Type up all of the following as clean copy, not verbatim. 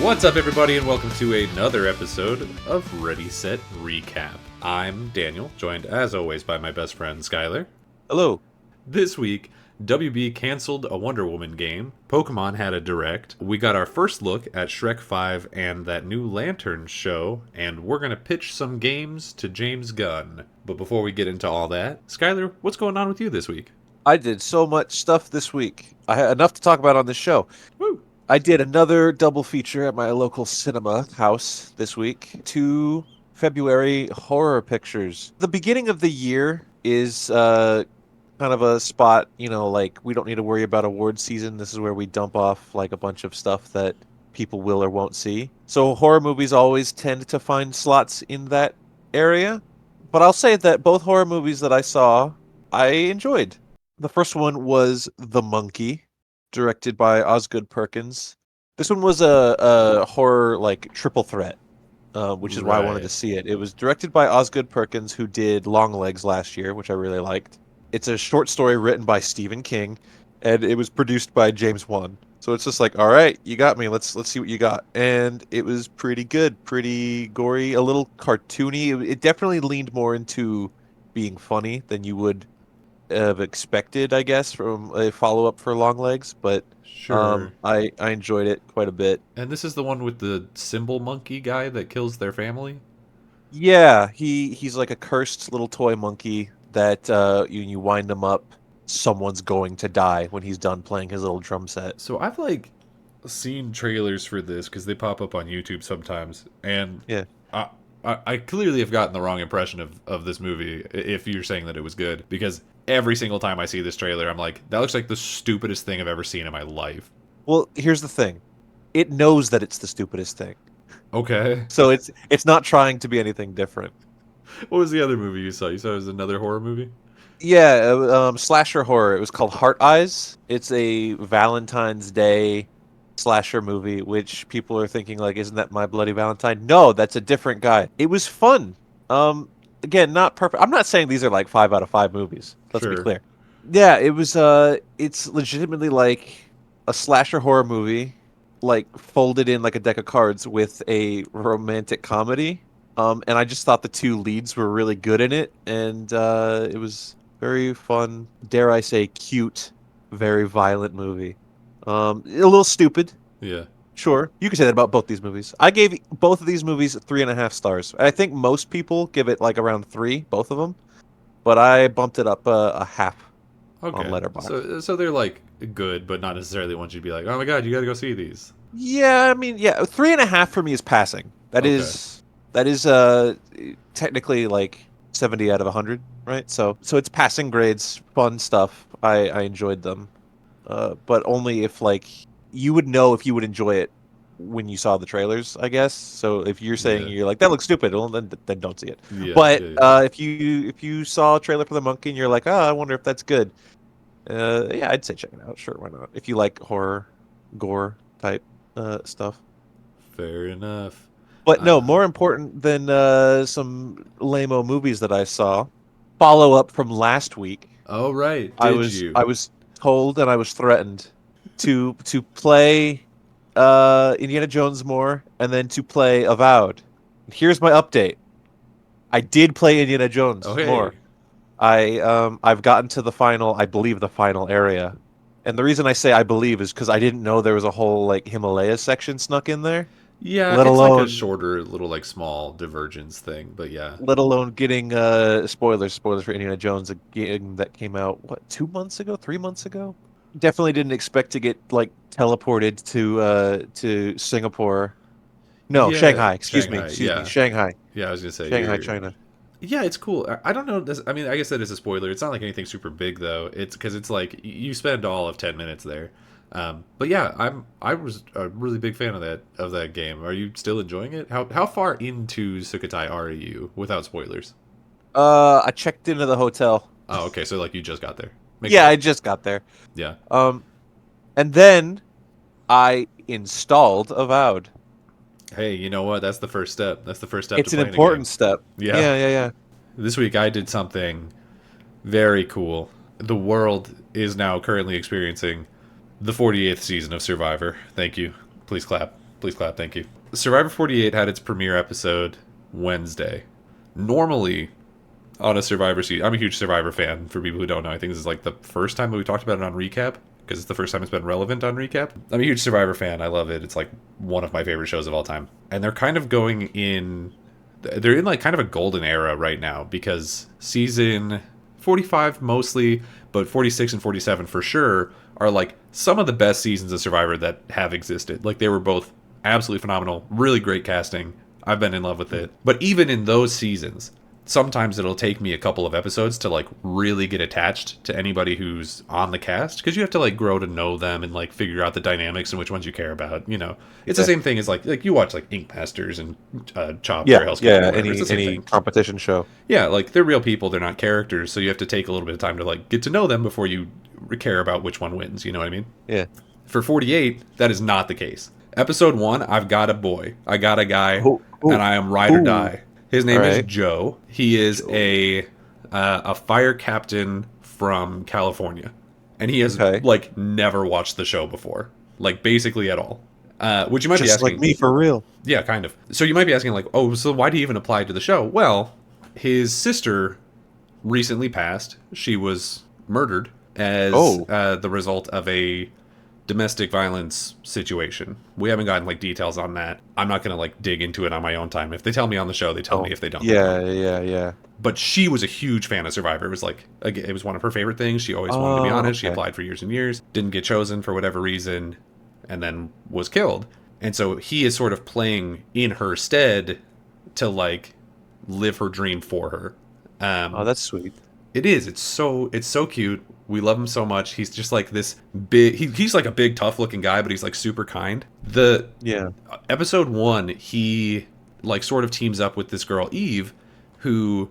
What's up, everybody, and welcome to another episode of Ready, Set, Recap. I'm Daniel, joined as always by my best friend Skyler. Hello. This week, WB canceled a Wonder Woman game, Pokémon had a direct, we got our first look at Shrek 5 and that new Lanters show, and we're going to pitch some games to James Gunn. But before we get into all that, Skyler, what's going on with you this week? I did so much stuff this week. I had enough to talk about on this show. Woo! I did another double feature at my local cinema house this week. 2 February horror pictures. The beginning of the year is kind of a spot, like we don't need to worry about award season. This is where we dump off like a bunch of stuff that people will or won't see. So horror movies always tend to find slots in that area. But I'll say that both horror movies that I saw, I enjoyed. The first one was The Monkey, directed by Osgood Perkins. This one was a horror like triple threat, which is why I wanted to see it. It was directed by Osgood Perkins, who did Longlegs last year, which I really liked. It's a short story written by Stephen King, and it was produced by James Gunn. So it's just like, all right, you got me. Let's see what you got. And it was pretty good, pretty gory, a little cartoony. It definitely leaned more into being funny than you would have expected, I guess, from a follow-up for Longlegs, but Sure. I enjoyed it quite a bit. And this is the one with the symbol monkey guy that kills their family? Yeah, he's like a cursed little toy monkey that you wind him up, someone's going to die when he's done playing his little drum set. So I've seen trailers for this because they pop up on YouTube sometimes, and Yeah. I clearly have gotten the wrong impression of this movie if you're saying that it was good, because every single time I see this trailer, I'm like, that looks like the stupidest thing I've ever seen in my life. Well, here's the thing. It knows that it's the stupidest thing. Okay. So it's not trying to be anything different. What was the other movie you saw? You saw it was another horror movie? Yeah, slasher horror. It was called Heart Eyes. It's a Valentine's Day slasher movie, which people are thinking like, isn't that My Bloody Valentine? No, that's a different guy. It was fun. Again, not perfect. I'm not saying these are like 5 out of 5 movies. Let's be Sure. clear. Yeah, it was. It's legitimately like a slasher horror movie, like folded in like a deck of cards with a romantic comedy. And I just thought the 2 leads were really good in it, and it was very fun. Dare I say, cute, very violent movie. A little stupid. Yeah. Sure, you could say that about both these movies. I gave both of these movies 3.5 stars. I think most people give it like around 3, both of them, but I bumped it up a half on Okay. Letterboxd. So they're like good, but not necessarily ones you'd be like, oh my god, you got to go see these. Yeah, I mean, yeah, 3.5 for me is passing. That Okay. is technically like 70 out of 100, right? So it's passing grades, fun stuff. I enjoyed them, but only if like you would know if you would enjoy it when you saw the trailers, I guess. So if you're saying Yeah. you're like that looks stupid, well, then don't see it. Yeah. But Yeah. if you saw a trailer for the monkey and you're like, oh, I wonder if that's good. Yeah, I'd say check it out. Sure, why not? If you like horror, gore type stuff. Fair enough. But no, more important than some lame-o movies that I saw. Follow up from last week. Oh, right. I Did you? was told and I was threatened to play Indiana Jones more and then to play Avowed. Here's my update. I did play Indiana Jones Oh, hey. more. I've gotten to the final, I believe the final area. And the reason I say I believe is because I didn't know there was a whole like Himalaya section snuck in there. Yeah, Let it's like a alone shorter, little like small divergence thing, but yeah. let alone getting spoilers for Indiana Jones, a game that came out what 2 months ago, 3 months ago. Definitely didn't expect to get like teleported to Singapore. No, Yeah, Shanghai. Excuse me, yeah. Shanghai, Yeah, I was gonna say Shanghai, you're. China. Yeah, it's cool. I don't know. I mean, I guess that is a spoiler. It's not like anything super big though. It's because it's like you spend all of 10 minutes there. But yeah, I was a really big fan of that game. Are you still enjoying it? How far into Sukhothai are you without spoilers? I checked into the hotel. Oh, okay. So like you just got there. Makes Yeah, I sense. just got there. Yeah. And then I installed Avowed. Hey, you know what? That's the first step. That's the first step It's to an playing a important game. step. Yeah. Yeah. This week I did something very cool. The world is now currently experiencing the 48th season of Survivor. Thank you. Please clap. Please clap. Thank you. Survivor 48 had its premiere episode Wednesday. Normally, on a Survivor season, I'm a huge Survivor fan. For people who don't know, I think this is like the first time that we talked about it on Recap, because it's the first time it's been relevant on Recap. I'm a huge Survivor fan. I love it. It's like one of my favorite shows of all time. And they're kind of going in... They're in like kind of a golden era right now, because season 45 mostly, but 46 and 47 for sure are like some of the best seasons of Survivor that have existed. Like, they were both absolutely phenomenal, really great casting. I've been in love with it. But even in those seasons, sometimes it'll take me a couple of episodes to like really get attached to anybody who's on the cast, because you have to like grow to know them and like figure out the dynamics and which ones you care about. You know, it's the same thing as like you watch like Ink Masters and Chop or Hell's Kitchen. Any competition show. Yeah, like they're real people, they're not characters, so you have to take a little bit of time to like get to know them before you care about which one wins. You know what I mean? Yeah. For 48, that is not the case. Episode 1, I've got a boy, I got a guy, and I am ride or die. His name is Joe. He is a fire captain from California, and he has like never watched the show before, like basically at all. Which you might be asking, like me for real. Yeah, kind of. So you might be asking like, oh, so why do you even apply to the show? Well, his sister recently passed. She was murdered as the result of a domestic violence situation. We haven't gotten like details on that. I'm not gonna like dig into it on my own time. If they tell me on the show, they tell me. If they don't, yeah. But she was a huge fan of Survivor. It was like, it was one of her favorite things. She always wanted to be on it. She applied for years and years, didn't get chosen for whatever reason, and then was killed. And so he is sort of playing in her stead to like live her dream for her. That's sweet. It is. It's so cute. We love him so much. He's just like this big... He's like a big, tough-looking guy, but he's like super kind. Episode 1, he like sort of teams up with this girl, Eve, who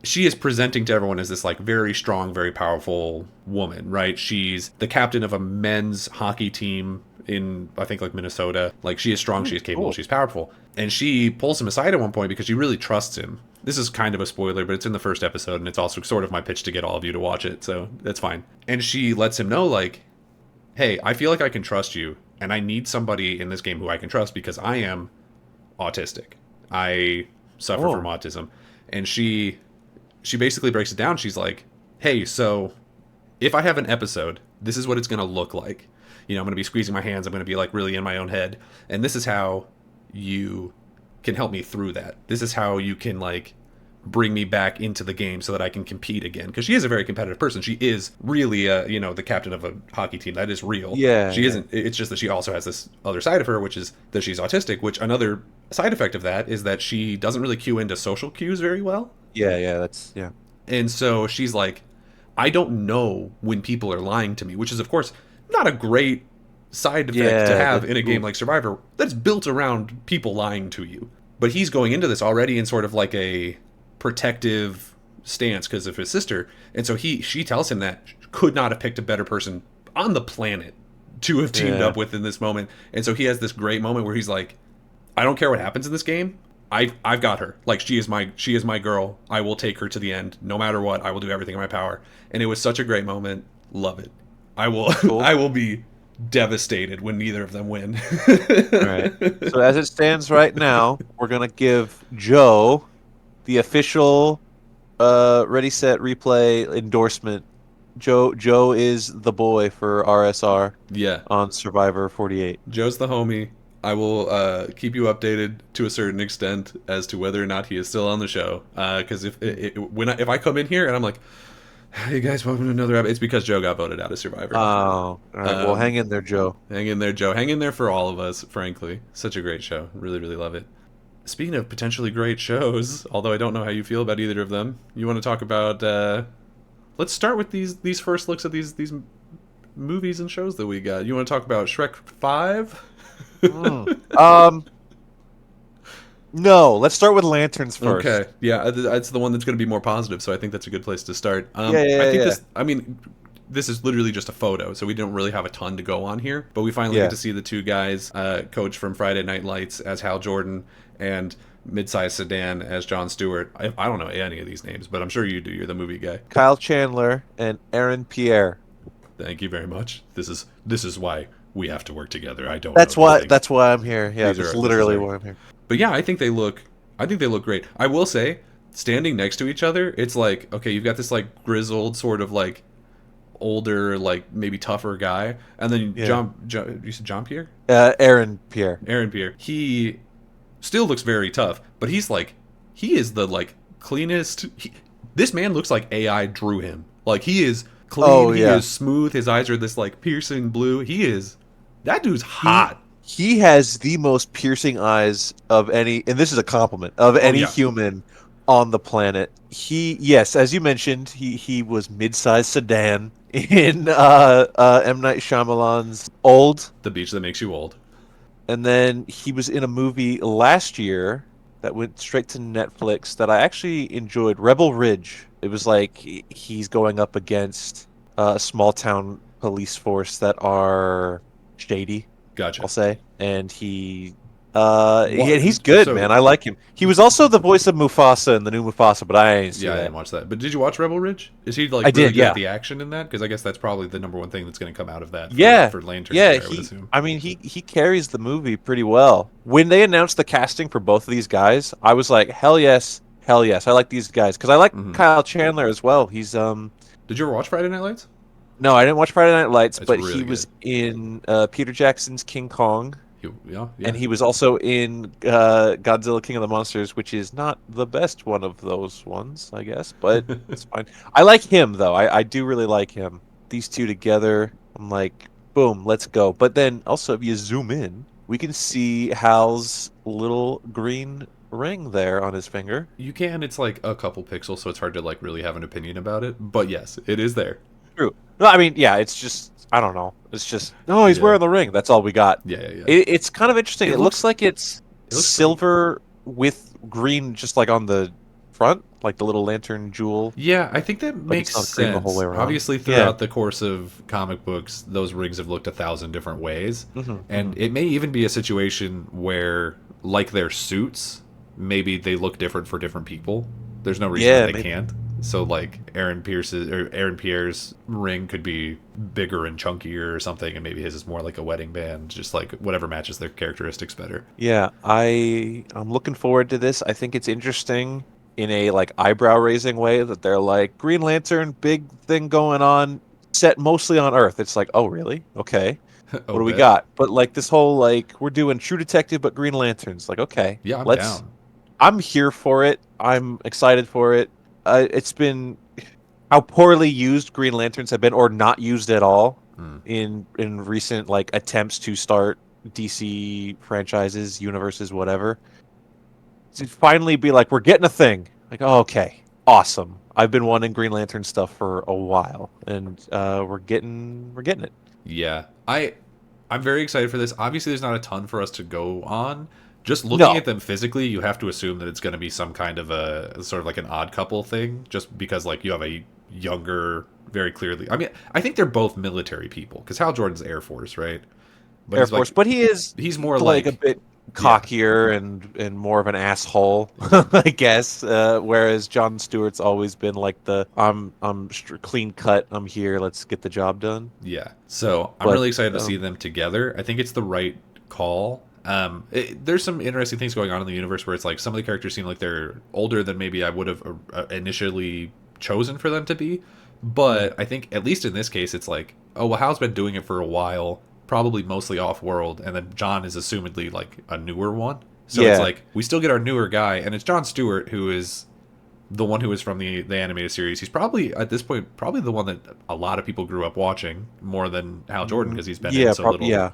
she is presenting to everyone as this like very strong, very powerful woman, right? She's the captain of a men's hockey team in, I think, like Minnesota. Like, she is strong, she is capable, she's powerful. And she pulls him aside at one point because she really trusts him. This is kind of a spoiler, but it's in the first episode, and it's also sort of my pitch to get all of you to watch it, so that's fine. And she lets him know, like, hey, I feel like I can trust you, and I need somebody in this game who I can trust because I am autistic. I suffer from autism. And she basically breaks it down. She's like, hey, so if I have an episode, this is what it's going to look like. You know, I'm going to be squeezing my hands. I'm going to be like really in my own head. And this is how you can help me through that. This is how you can like bring me back into the game so that I can compete again. Because she is a very competitive person. She is really, the captain of a hockey team. That is real. Yeah. She isn't. It's just that she also has this other side of her, which is that she's autistic, which another side effect of that is that she doesn't really cue into social cues very well. Yeah. And so she's like, I don't know when people are lying to me, which is, of course, not a great side effect to have in a game like Survivor that's built around people lying to you. But he's going into this already in sort of like a protective stance because of his sister. And so she tells him that could not have picked a better person on the planet to have teamed up with in this moment. And so he has this great moment where he's like, I don't care what happens in this game. I've got her. Like, she is my girl. I will take her to the end. No matter what, I will do everything in my power. And it was such a great moment. Love it. I will be devastated when neither of them win. All right. So as it stands right now, we're gonna give Joe the official Ready Set Replay endorsement. Joe is the boy for RSR. Yeah. On Survivor 48. Joe's the homie. I will keep you updated to a certain extent as to whether or not he is still on the show. Because if I come in here and I'm like, hey guys, welcome to another episode, it's because Joe got voted out of Survivor. Oh, all right. Well, hang in there, Joe. Hang in there, Joe. Hang in there for all of us, frankly. Such a great show. Really, really love it. Speaking of potentially great shows, although I don't know how you feel about either of them, you want to talk about... let's start with these first looks at these movies and shows that we got. You want to talk about Shrek 5? No, let's start with Lanterns first. Okay, yeah, that's the one that's going to be more positive, so I think that's a good place to start. This is literally just a photo, so we don't really have a ton to go on here, but we finally get to see the two guys, Coach from Friday Night Lights as Hal Jordan, and Midsize Sedan as Jon Stewart. I don't know any of these names, but I'm sure you do. You're the movie guy. Kyle Chandler and Aaron Pierre. Thank you very much. This is why we have to work together. I don't know That's these why. things. That's why I'm here. Yeah, These that's are this is literally our. why I'm here. But yeah, I think they look great. I will say, standing next to each other, it's like okay, you've got this like grizzled sort of like older, like maybe tougher guy, and then Yeah. You said John Pierre, Aaron Pierre. Aaron Pierre. He still looks very tough, but he's like he is the like cleanest. This man looks like AI drew him. Like he is clean. Oh He yeah. is smooth. His eyes are this like piercing blue. He is that dude's He hot. he has the most piercing eyes of any, and this is a compliment, of Oh any yeah, human on the planet. Yes, as you mentioned, he was mid-sized sedan in M. Night Shyamalan's Old, the beach that makes you old. and then he was in a movie last year that went straight to Netflix that I actually enjoyed, Rebel Ridge. It was like he's going up against a small town police force that are shady, I'll Gotcha. say. And What? he's good, man. So I like him. He was also the voice of Mufasa in the new Mufasa, but I ain't see yeah, I that. didn't watch that. But did you watch Rebel Ridge? Is he like I really did, good at yeah. the action in that? Because I guess that's probably the number one thing that's going to come out of that Yeah. for Lanterns Yeah, there. I would assume. I mean he carries the movie pretty well. When they announced the casting for both of these guys, I was like, hell yes. Hell yes. I like these guys cuz I like Hmm. Kyle Chandler as well. He's Did you ever watch Friday Night Lights? no, I didn't watch Friday Night Lights, It's but he really was good. in Peter Jackson's King Kong. Yeah, And yeah. he was also in Godzilla King of the Monsters, which is not the best one of those ones, I guess, but it's fine. I like him, though. I do really like him. These two together, I'm like, boom, let's go. But then also, if you zoom in, we can see Hal's little green ring there on his finger. You can. It's like a couple pixels, so it's hard to like really have an opinion about it. But yes, it is there. True. No, I mean, yeah, it's just, I don't know. It's just, no, he's Yeah, wearing the ring. That's all we got. yeah, yeah, yeah. It's kind of interesting. It It looks looks like it's it looks pretty. silver with green just like on the front, like the little lantern jewel, Yeah, I think that but it's makes not green the whole sense. way around. Obviously, Yeah. throughout the course of comic books, those rings have looked 1,000 different ways, Hmm. and it may even be a situation where, like their suits, maybe they look different for different people. There's no reason that Yeah, they maybe. can't. So, like Aaron Pierre's ring could be bigger and chunkier or something, and maybe his is more like a wedding band, just like whatever matches their characteristics better. Yeah, I'm looking forward to this. I think it's interesting in a like eyebrow raising way that they're like Green Lantern, big thing going on, set mostly on Earth. It's like, oh really? Okay. What Oh, do we bet. got? But like this whole like we're doing True Detective but Green Lanterns. Like, okay, Yeah, I'm let's down. I'm here for it. I'm excited for it. It's been how poorly used Green Lanterns have been, or not used at all, Hmm. in recent like attempts to start DC franchises, universes, whatever. To finally be like, we're getting a thing. Like, oh, okay, awesome. I've been wanting Green Lantern stuff for a while, and we're getting it. Yeah, I'm very excited for this. Obviously, there's not a ton for us to go on. Just looking at No, them physically, you have to assume that it's going to be some kind of a sort of like an odd couple thing, just because like you have a younger, very clearly. I mean, I think they're both military people because Hal Jordan's Air Force, right? But Air he's Force, like but he is he's more like a like bit yeah, cockier and more of an asshole, I guess. Whereas John Stewart's always been like the clean cut. I'm here. Let's get the job done. yeah. So I'm But really excited to see them together. I think it's the right call. There's some interesting things going on in the universe where it's like some of the characters seem like they're older than maybe I would have initially chosen for them to be. But I think at least in this case, it's like, oh well, Hal's been doing it for a while, probably mostly off world, and then John is assumedly like a newer one. So it's yeah, like we still get our newer guy, and it's John Stewart who is the one who is from the animated series. He's probably at this point probably the one that a lot of people grew up watching more than Hal Jordan because he's been in yeah, so little yeah,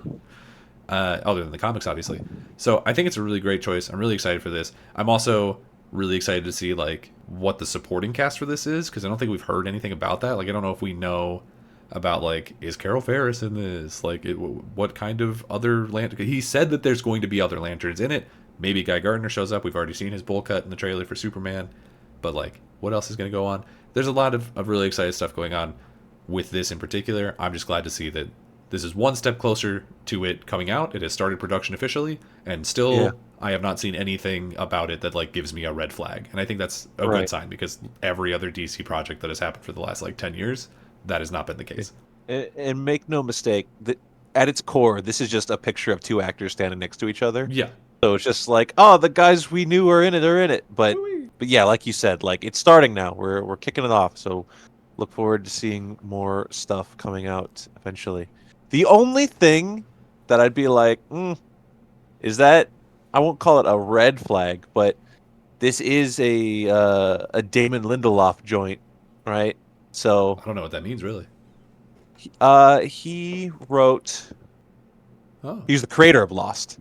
other than the comics, obviously. So I think it's a really great choice. I'm really excited for this. I'm also really excited to see like what the supporting cast for this is because I don't think we've heard anything about that. Like I don't know if we know about like is Carol Ferris in this? Like what kind of other lantern? He said that there's going to be other lanterns in it. Maybe Guy Gardner shows up. We've already seen his bowl cut in the trailer for Superman. But like, what else is going to go on? There's a lot of really excited stuff going on with this in particular. I'm just glad to see that this is one step closer to it coming out. It has started production officially, and yeah. still I have not seen anything about it that like gives me a red flag. And I think that's a good Right. sign because every other DC project that has happened for the last like 10 years, that has not been the case. And make no mistake, that at its core, this is just a picture of two actors standing next to each other. Yeah. So it's just like, oh, the guys we knew are in it are in it. But yeah, like you said, like it's starting now. We're kicking it off. So look forward to seeing more stuff coming out eventually. The only thing that I'd be like, is that I won't call it a red flag, but this is a Damon Lindelof joint, right? So I don't know what that means really. he wrote Oh. he was the creator of Lost,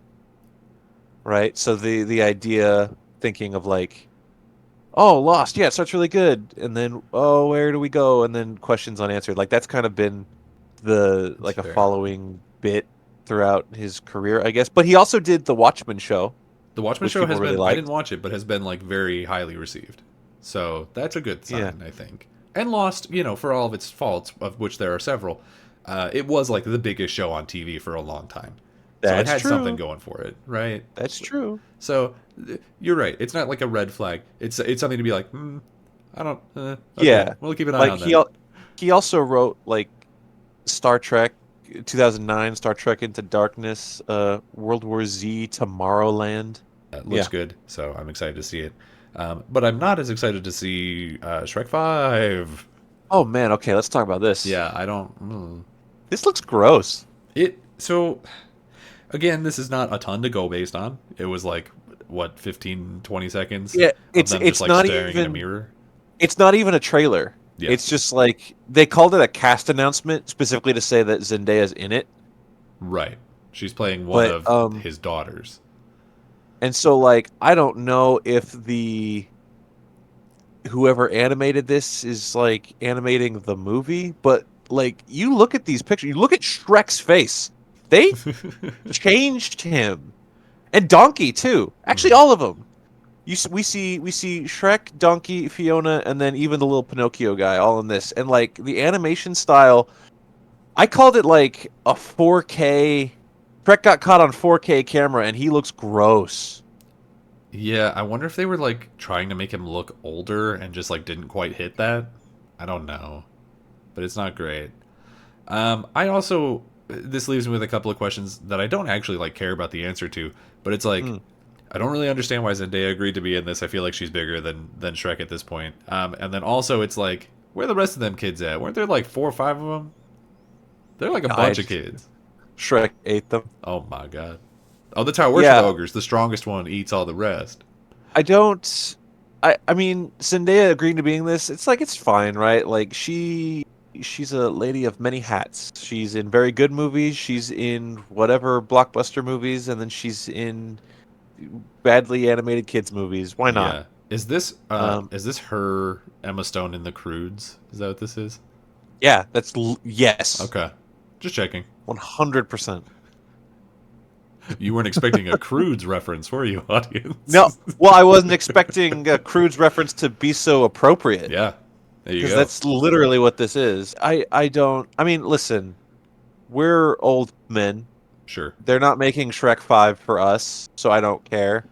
right? So the idea thinking of like, oh, Lost, yeah, it starts really good, and then oh, where do we go? And then questions unanswered. Like that's kind of been the That's like a fair. following bit throughout his career, I guess. But he also did the Watchmen show, The Watchmen which show people has really been, I didn't liked. watch it, but has been like very highly received. So that's a good Yeah, sign, I think. And Lost, for all of its faults, of which there are several, it was like the biggest show on TV for a long time. So it that's had something true. going for it, right? That's true. So you're right. It's not like a red flag. It's something to be like, I don't. Okay, Yeah, we'll keep an eye like on that. he also wrote like Star Trek 2009, Star Trek Into Darkness, World War Z, Tomorrowland. It looks Yeah. good, so I'm excited to see it. But I'm not as excited to see Shrek 5. Oh man, okay, let's talk about this. Yeah, I don't. This looks gross. So again, this is not a ton to go based on. It was like what 15, 20 seconds Yeah, of them just it's like not staring in a even mirror. it's not even a trailer. Yeah, It's just like they called it a cast announcement specifically to say that Zendaya's in it. right. She's playing one But of his daughters. and so like I don't know if the whoever animated this is like animating the movie, but like you look at these pictures, you look at Shrek's face. They changed him. And Donkey too. Actually Mhm. all of them. We see Shrek, Donkey, Fiona, and then even the little Pinocchio guy all in this. And like the animation style, I called it like a 4K. Shrek got caught on 4K camera, and he looks gross. Yeah, I wonder if they were like trying to make him look older and just like didn't quite hit that. I don't know, but it's not great. I also this leaves me with a couple of questions that I don't actually like care about the answer to, but it's like Mm. I don't really understand why Zendaya agreed to be in this. I feel like she's bigger than Shrek at this point. And then also it's like where are the rest of them kids at? Weren't there like 4 or 5 of them? They're like a I bunch of just, kids. Shrek ate them. Oh my god. Oh, that's how it works with Yeah, ogres. The strongest one eats all the rest. I don't. I mean, Zendaya agreeing to being this, it's like it's fine, right? Like she's a lady of many hats. She's in very good movies. She's in whatever blockbuster movies, and then she's in badly animated kids movies. Why not? Yeah. Is this Um, her Emma Stone in The Croods? Is that what this is? yeah, yes, Okay. Just checking. 100%. You weren't expecting a Croods reference, were you, No, audience? well, I wasn't expecting a Crude's reference to be so appropriate Yeah. There you because go. that's literally what this is. I don't. I mean, listen, we're old men. Sure. They're not making Shrek 5 for us, so I don't care.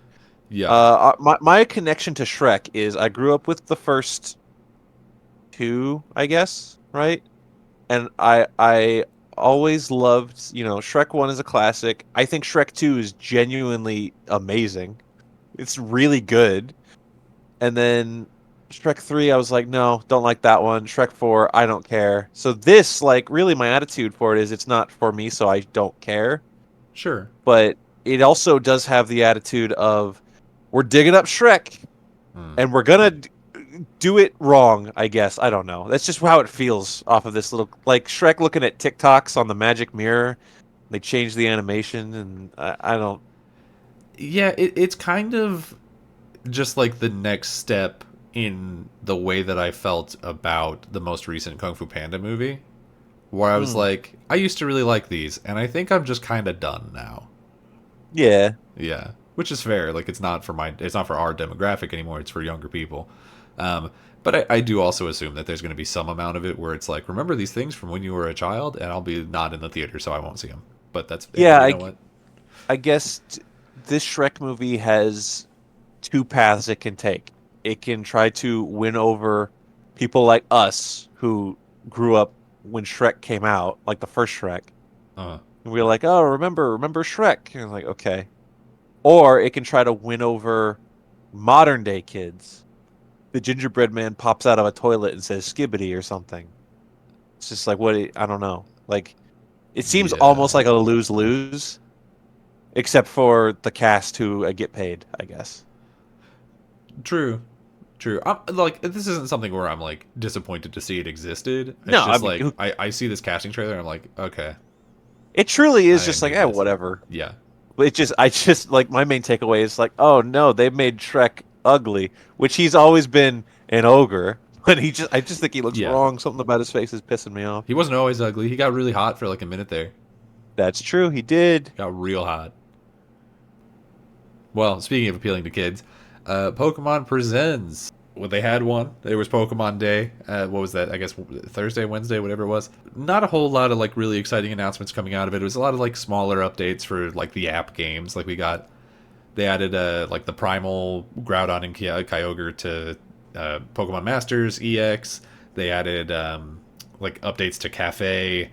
Yeah. My connection to Shrek is I grew up with the first two, I guess, right? And I always loved, Shrek 1 is a classic. I think Shrek 2 is genuinely amazing. It's really good. And then Shrek 3 I was like, no, don't like that one. Shrek 4, I don't care. So this like really my attitude for it is it's not for me, so I don't care. Sure. But it also does have the attitude of we're digging up Shrek Hmm. and we're gonna do it wrong, I guess. I don't know. That's just how it feels off of this little like Shrek looking at TikToks on the magic mirror. They changed the animation, and I don't. Yeah, it's kind of just like the next step in the way that I felt about the most recent Kung Fu Panda movie, where I was Hmm. like, I used to really like these, and I think I'm just kind of done now. Yeah, Yeah, which is fair. Like it's not for our demographic anymore. It's for younger people. Um, but I do also assume that there's going to be some amount of it where it's like, remember these things from when you were a child, and I'll be not in the theater, so I won't see them. But that's yeah. you know what? I guess this Shrek movie has two paths it can take. It can try to win over people like us who grew up when Shrek came out, like the first Shrek, Uh, And we're like, oh, remember Shrek? And I'm like, okay. Or it can try to win over modern day kids. The gingerbread man pops out of a toilet and says skibbity or something. It's just like I don't know. Like it seems almost Yeah. like a lose-lose, except for the cast who get paid, I guess. True. True. Like this isn't something where I'm like disappointed to see it existed. No, It's I just mean, like I see this casting trailer and I'm like, okay, it truly is I just like, need this. whatever. Yeah. But I just like my main takeaway is like, oh no, they made Shrek ugly, which he's always been an ogre, but I just think he looks Yeah. wrong. Something about his face is pissing me off. He wasn't always ugly. He got really hot for like a minute there. That's true, he did. Got real hot. Well, speaking of appealing to kids, Pokemon Presents. Well, they had one. There was Pokemon Day. What was that? I guess Thursday, Wednesday, whatever it was. Not a whole lot of like really exciting announcements coming out of it. It was a lot of like smaller updates for like the app games. Like they added like the Primal Groudon and Kyogre to Pokemon Masters EX. They added like updates to Cafe.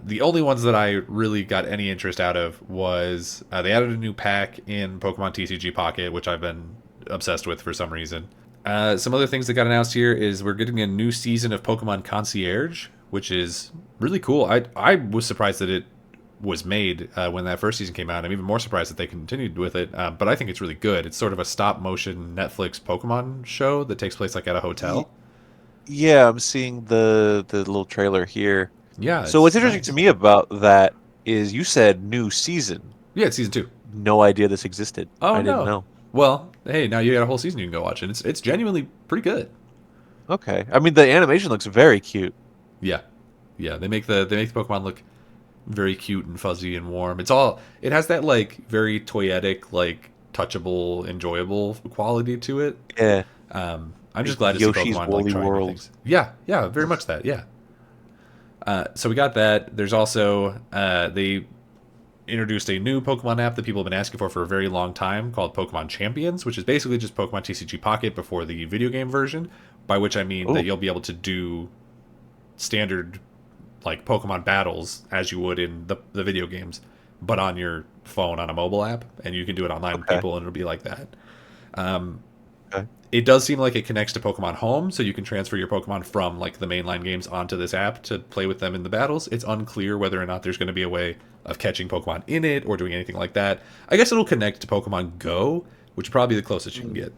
The only ones that I really got any interest out of was they added a new pack in Pokemon TCG Pocket, which I've been obsessed with for some reason. Some other things that got announced here is we're getting a new season of Pokemon Concierge, which is really cool. I was surprised that it was made when that first season came out. I'm even more surprised that they continued with it, but I think it's really good. It's sort of a stop motion Netflix Pokemon show that takes place like at a Y- hotel. Yeah, I'm seeing the little trailer here. Yeah, So what's it's interesting to nice. me about that is you said new season. Yeah, it's season 2. No idea this existed. Oh I didn't no. know. Well, hey, now you got a whole season you can go watch, and it's genuinely pretty good. Okay. I mean, the animation looks very cute. Yeah, yeah. They make the Pokemon look very cute and fuzzy and warm. It has that like very toyetic, like touchable, enjoyable quality to it. Yeah. I'm just Like glad to see Yoshi's Pokemon like Woolly trying new World. things. Yeah, yeah, very much that. Yeah. So we got that. There's also they introduced a new Pokemon app that people have been asking for a very long time called Pokemon Champions, which is basically just Pokemon TCG Pocket before the video game version. By which I mean that Oh, you'll be able to do standard like Pokemon battles as you would in the video games, but on your phone on a mobile app, and you can do it online with okay. people, and it'll be like that. Um, Okay. it does seem like it connects to Pokemon Home, so you can transfer your Pokemon from like the mainline games onto this app to play with them in the battles. It's unclear whether or not there's going to be a way of catching Pokemon in it or doing anything like that. I guess it'll connect to Pokemon Go, which is probably the closest you can Mm. get.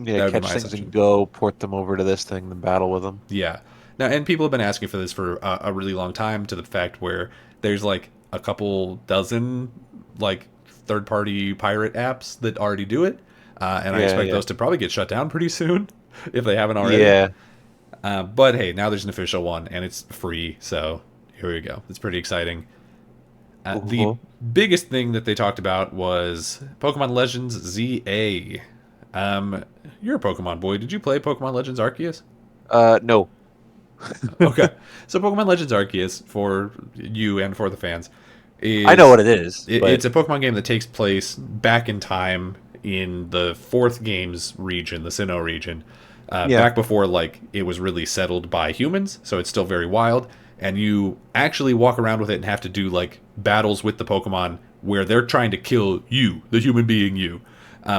Yeah, That would be catch my things and assumption. go, port them over to this thing, then battle with them. Yeah. Now, and people have been asking for this for a really long time, to the fact where there's like a couple dozen like third-party pirate apps that already do it, and I Yeah, expect yeah. those to probably get shut down pretty soon if they haven't already. Yeah. But hey, now there's an official one, and it's free, so here we go. It's pretty exciting. The Uh-huh. biggest thing that they talked about was Pokemon Legends ZA. Um, you're a Pokemon boy. Did you play Pokemon Legends Arceus? No. Okay. So Pokemon Legends Arceus, for you and for the fans, I know is what it is, but it's a Pokemon game that takes place back in time in the fourth games region, the Sinnoh region, yeah. back before like it was really settled by humans. So it's still very wild, and you actually walk around with it and have to do like battles with the Pokemon where they're trying to kill you, the human being you,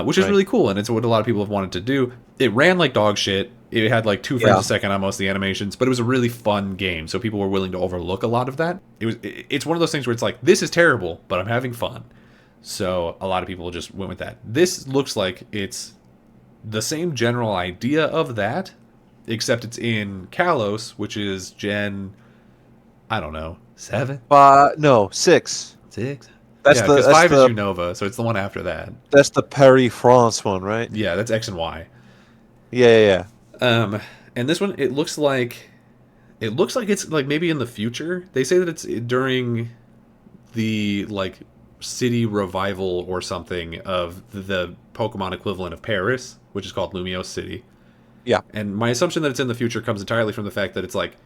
which is Right. really cool, and it's what a lot of people have wanted to do. It ran like dog shit. It had like 2 frames Yeah. a second on most of the animations, but it was a really fun game, so people were willing to overlook a lot of that. It's one of those things where it's like, this is terrible, but I'm having fun. So a lot of people just went with that. This looks like it's the same general idea of that, except it's in Kalos, which is Gen, I don't know, 7, No, 6. 6. That's Yeah, the because that's 5 is the Unova, so it's the one after that. that's the Paris France one, right? Yeah, that's X and Y. Yeah, yeah, yeah. Um, and this one, it looks like it's like maybe in the future. They say that it's during the like city revival or something of the Pokemon equivalent of Paris, which is called Lumiose City. Yeah. And my assumption that it's in the future comes entirely from the fact that it's like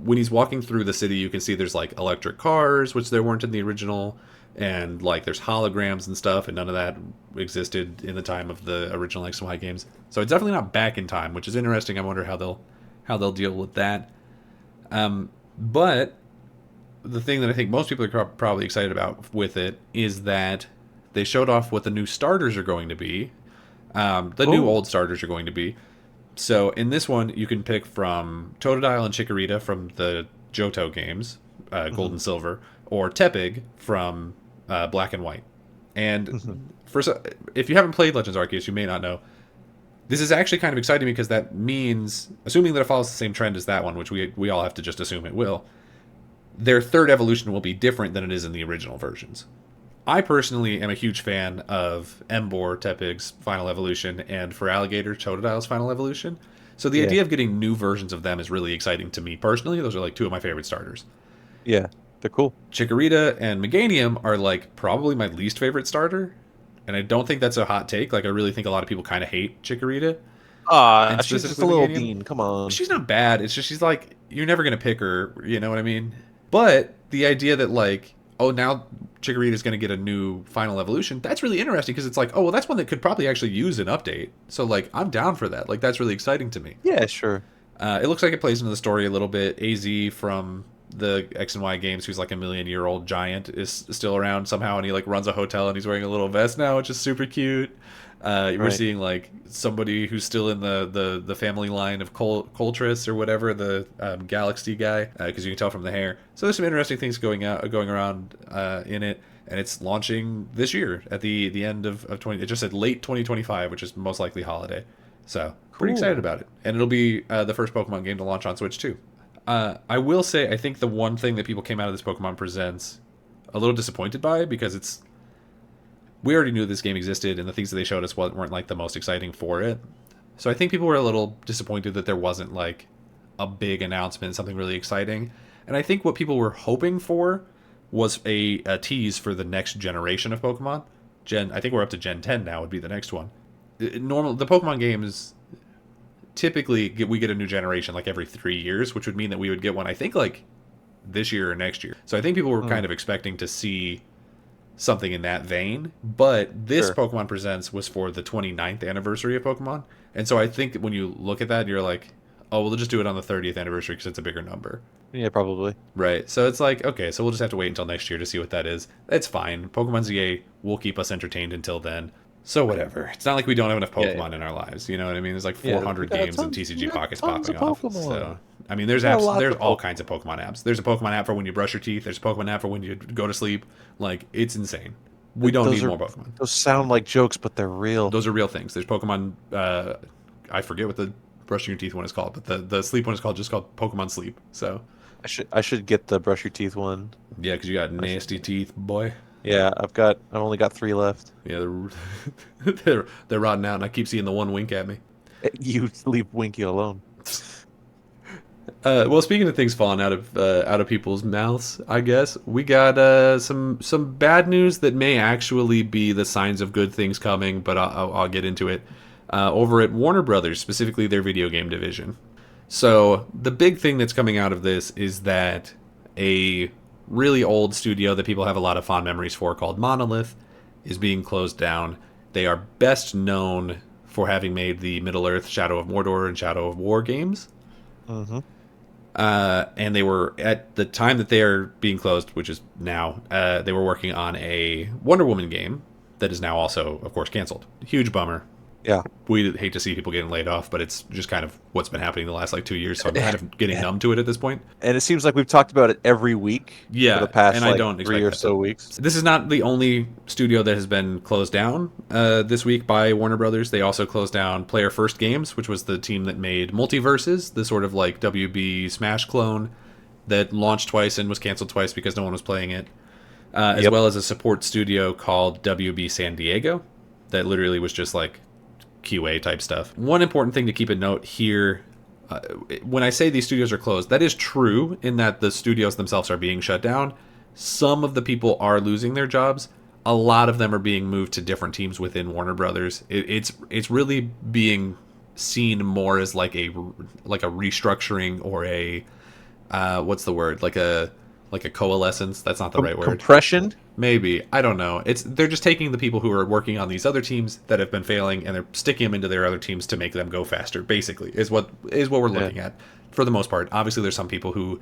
when he's walking through the city, you can see there's like electric cars, which there weren't in the original, and like there's holograms and stuff, and none of that existed in the time of the original X and Y games. So it's definitely not back in time, which is interesting. I wonder how they'll deal with that. But the thing that I think most people are probably excited about with it is that they showed off what the new starters are going to be. The new Oh. old starters are going to be. So in this one, you can pick from Totodile and Chikorita from the Johto games, Gold Hmm. and Silver, or Tepig from Black and White. Hmm. And if you haven't played Legends Arceus, you may not know. This is actually kind of exciting because that means, assuming that it follows the same trend as that one, which we all have to just assume it will, their third evolution will be different than it is in the original versions. I personally am a huge fan of Emboar Tepig's final evolution and for Alligator Totodile's final evolution. So the Yeah. idea of getting new versions of them is really exciting to me personally. Those are like two of my favorite starters. Yeah. They're cool. Chikorita and Meganium are like probably my least favorite starter, and I don't think that's a hot take. Like I really think a lot of people kind of hate Chikorita and She's just a specifically little Meganium. bean. Come on. She's not bad. It's just she's like you're never gonna pick her. You know what I mean? But the idea that like oh now Chikorita is gonna get a new final evolution, that's really interesting because it's like oh well that's one that could probably actually use an update. So like I'm down for that. Like that's really exciting to me. Yeah, sure. It looks like it plays into the story a little bit. AZ from the X and Y games, who's like a million-year-old giant, is still around somehow, and he like runs a hotel, and he's wearing a little vest now, which is super cute. We're Right. seeing like somebody who's still in the family line of Coltrus or whatever, the Galaxy guy, because you can tell from the hair. So there's some interesting things going around in it, and it's launching this year at the end of 20. It just said late 2025, which is most likely holiday. So pretty excited Cool. about it, and it'll be the first Pokemon game to launch on Switch too. I will say, I think the one thing that people came out of this Pokemon Presents a little disappointed by because it's we already knew this game existed, and the things that they showed us weren't like the most exciting for it. So I think people were a little disappointed that there wasn't like a big announcement, something really exciting. And I think what people were hoping for was a tease for the next generation of Pokemon. I think we're up to Gen 10 now. Would be the next one. Normal the Pokemon games typically we get a new generation like every 3 years, which would mean that we would get one I think like this year or next year. So I think people were Mm, kind of expecting to see something in that vein. But this sure. Pokemon Presents was for the 29th anniversary of Pokemon, and so I think that when you look at that, you're like, oh, well, they'll just do it on the 30th anniversary because it's a bigger number. Yeah, probably. Right. So it's like, okay, so we'll just have to wait until next year to see what that is. That's fine. Pokemon ZA will keep us entertained until then. So whatever. It's not like we don't have enough Yeah, Pokemon in our lives. You know what I mean? There's like yeah. 400 games and We TCG got Pockets tons of popping off. Pokemon. So I mean, there's We got apps. lots There's of all Pokemon. kinds of Pokemon apps. There's a Pokemon app for when you brush your teeth. There's a Pokemon app for when you go to sleep. Like it's insane. We don't Those need are more Pokemon. those sound like jokes, but they're real. Those are real things. There's Pokemon. I forget what the brushing your teeth one is called, but the sleep one is just called Pokemon Sleep. So I should get the brush your teeth one. yeah, because you got I should. nasty teeth, boy. Yeah, I've only got 3 left. Yeah, they're rotting out, and I keep seeing the one wink at me. You leave Winky alone. Well, speaking of things falling out of people's mouths, I guess we got some bad news that may actually be the signs of good things coming, but I'll get into it. Over at Warner Brothers, specifically their video game division. So the big thing that's coming out of this is that a really old studio that people have a lot of fond memories for, called Monolith, is being closed down. They are best known for having made the Middle Earth, Shadow of Mordor, and Shadow of War games. Hmm. And they were at the time that they are being closed, which is now. They were working on a Wonder Woman game that is now also, of course, canceled. Huge bummer. Yeah. We hate to see people getting laid off, but it's just kind of what's been happening the last like 2 years. So I'm kind of getting Yeah. numb to it at this point. And it seems like we've talked about it every week for Yeah, the past and I like don't 3 expect or that so to. weeks. This is not the only studio that has been closed down this week by Warner Brothers. They also closed down Player First Games, which was the team that made Multiverses, the sort of like WB Smash clone that launched twice and was canceled twice because no one was playing it. As Yep. well as a support studio called WB San Diego that literally was just like QA type stuff. One important thing to keep in note here, when I say these studios are closed, that is true in that the studios themselves are being shut down. Some of the people are losing their jobs. A lot of them are being moved to different teams within Warner Brothers. It's really being seen more as like a restructuring or a what's the word, like a coalescence. That's not the right word. Compression. Maybe, I don't know. They're just taking the people who are working on these other teams that have been failing, and they're sticking them into their other teams to make them go faster. Basically, is what we're looking at for the most part. Obviously, there's some people who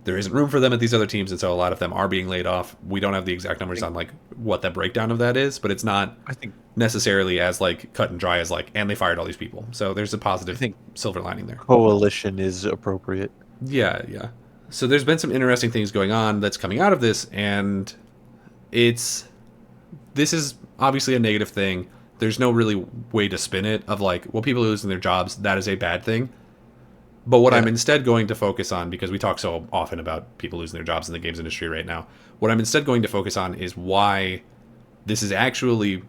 there isn't room for them at these other teams, and so a lot of them are being laid off. We don't have the exact I numbers think, on like what the breakdown of that is, but it's not I think necessarily as like cut and dry as like, and they fired all these people. So there's a I positive think silver lining there. coalition is appropriate. Yeah, yeah. So there's been some interesting things going on that's coming out of this, and it's this is obviously a negative thing. There's no really way to spin it of like, well, people losing their jobs, that is a bad thing. But what I'm Yeah. instead going to focus on, because we talk so often about people losing their jobs in the games industry right now, what I'm instead going to focus on is why this is actually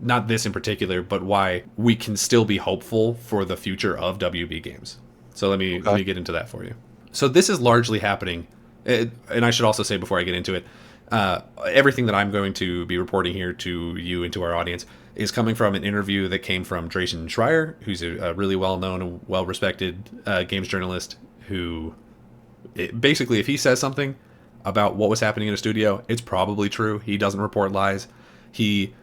not this in particular, but why we can still be hopeful for the future of WB games. So let Okay. me get into that for you. So this is largely happening, and I should also say before I get into it, everything that I'm going to be reporting here to you and to our audience is coming from an interview that came from Jason Schreier, who's a really well-known and well-respected games journalist who, basically, if he says something about what was happening in a studio, it's probably true. He doesn't report lies. He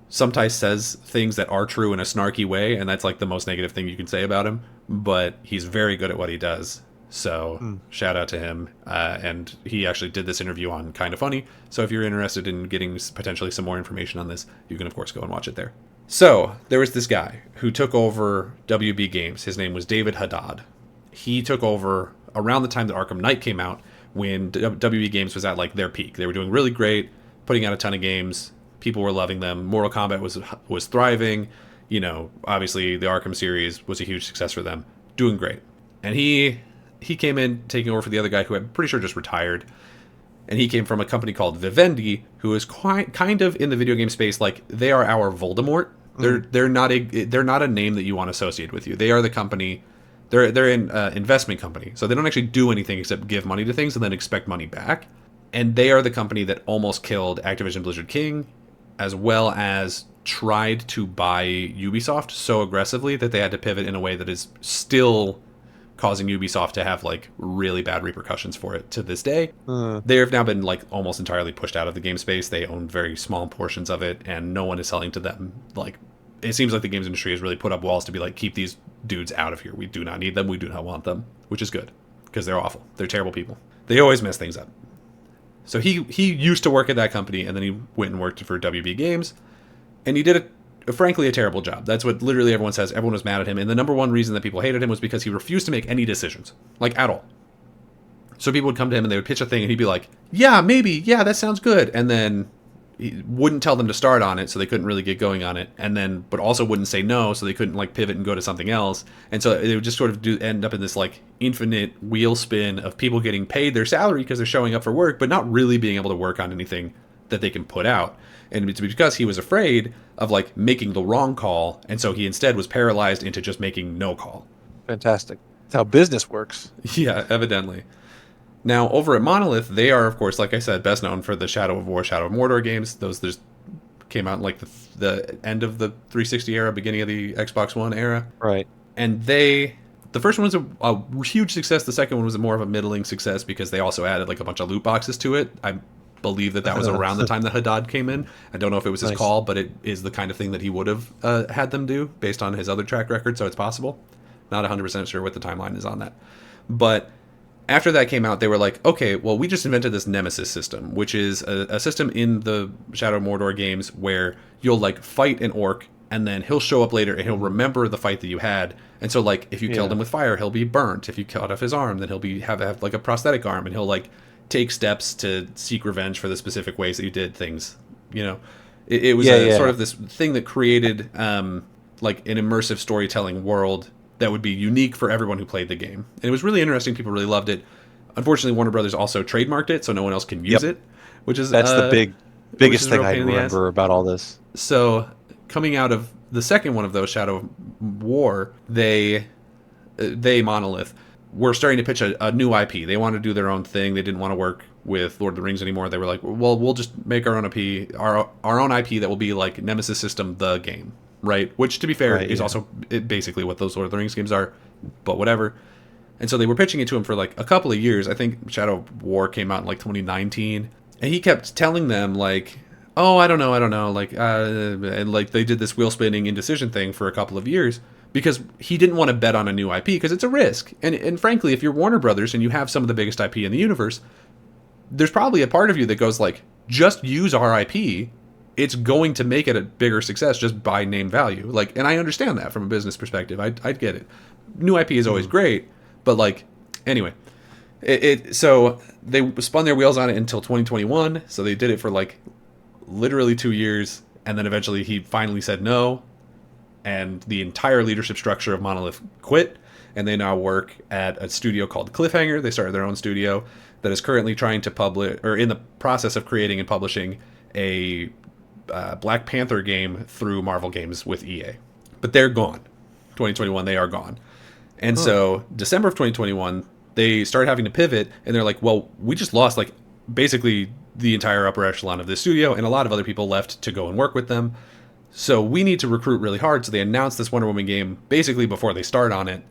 sometimes says things that are true in a snarky way, and that's like the most negative thing you can say about him, but he's very good at what he does. So Hmm. shout out to him. And he actually did this interview on Kind of Funny. So if you're interested in getting potentially some more information on this, you can of course go and watch it there. So there was this guy who took over WB Games. His name was David Haddad. He took over around the time that Arkham Knight came out, when WB Games was at like their peak. They were doing really great, putting out a ton of games. People were loving them. Mortal Kombat was thriving. You know, obviously the Arkham series was a huge success for them, doing great. And he came in taking over for the other guy who I'm pretty sure just retired. And he came from a company called Vivendi, who is quite kind of in the video game space. Like, they are our Voldemort. They're not a name that you want associated with you. They are the company. They're an investment company, so they don't actually do anything except give money to things and then expect money back. And they are the company that almost killed Activision Blizzard King, as well as tried to buy Ubisoft so aggressively that they had to pivot in a way that is still causing Ubisoft to have like really bad repercussions for it to this day. Uh, They have now been like almost entirely pushed out of the game space. They own very small portions of it, and no one is selling to them. Like, it seems like the games industry has really put up walls to be like, keep these dudes out of here. We do not need them. We do not want them, which is good because they're awful. They're terrible people. They always mess things up. So he used to work at that company, and then he went and worked for WB Games, and he did frankly a terrible job. That's what literally everyone says. Everyone was mad at him, and the number one reason that people hated him was because he refused to make any decisions, like at all. So people would come to him and they would pitch a thing, and he'd be like, "Yeah, maybe, yeah, that sounds good," and then he wouldn't tell them to start on it, so they couldn't really get going on it, and then but also wouldn't say no, so they couldn't like pivot and go to something else, and so they would just sort of end up in this like infinite wheel spin of people getting paid their salary because they're showing up for work, but not really being able to work on anything that they can put out. And it's because he was afraid of like making the wrong call, and so he instead was paralyzed into just making no call. Fantastic. That's how business works. Yeah, evidently. Now, over at Monolith, they are, of course, like I said, best known for the Shadow of War, Shadow of Mordor games. Those just came out in like the end of the 360 era, beginning of the Xbox One era. Right. And the first one was a huge success. The second one was more of a middling success because they also added like a bunch of loot boxes to it. I believe that was around the time that Haddad came in. I don't know if it was his Nice. call, but it is the kind of thing that he would have had them do based on his other track record, so it's possible. Not 100% sure what the timeline is on that. But after that came out, they were like, okay, well, we just invented this Nemesis system, which is a system in the Shadow of Mordor games where you'll like fight an orc, and then he'll show up later and he'll remember the fight that you had. And so like if you killed him with fire, he'll be burnt. If you cut off his arm, then he'll have like a prosthetic arm, and he'll like take steps to seek revenge for the specific ways that you did things. You know, it was sort of this thing that created like an immersive storytelling world that would be unique for everyone who played the game. And it was really interesting. People really loved it. Unfortunately, Warner Brothers also trademarked it, so no one else can use it, which is that's the biggest thing I pain in the ass. remember about all this. So coming out of the second one of those, Shadow of War, they Monolith were starting to pitch a new IP. They wanted to do their own thing. They didn't want to work with Lord of the Rings anymore. They were like, well, we'll just make our own IP, our own IP that will be like Nemesis System, the game, right? Which, to be fair, is also basically what those Lord of the Rings games are, but whatever. And so they were pitching it to him for like a couple of years. I think Shadow of War came out in like 2019, and he kept telling them like, oh, I don't know, like, and like they did this wheel spinning indecision thing for a couple of years, because he didn't want to bet on a new IP because it's a risk. And frankly, if you're Warner Brothers and you have some of the biggest IP in the universe, there's probably a part of you that goes like, just use our IP. It's going to make it a bigger success just by name value. Like, and I understand that from a business perspective. I'd get it. New IP is always great, but like, anyway, so they spun their wheels on it until 2021. So they did it for like literally 2 years, and then eventually he finally said no, and the entire leadership structure of Monolith quit, and they now work at a studio called Cliffhanger. They started their own studio that is currently trying to publish, or in the process of creating and publishing, a Black Panther game through Marvel Games with EA. But they're gone. 2021, they are gone. And so December of 2021, they started having to pivot, and they're like, well, we just lost like basically the entire upper echelon of the studio, and a lot of other people left to go and work with them. So we need to recruit really hard. So they announced this Wonder Woman game basically before they start on it,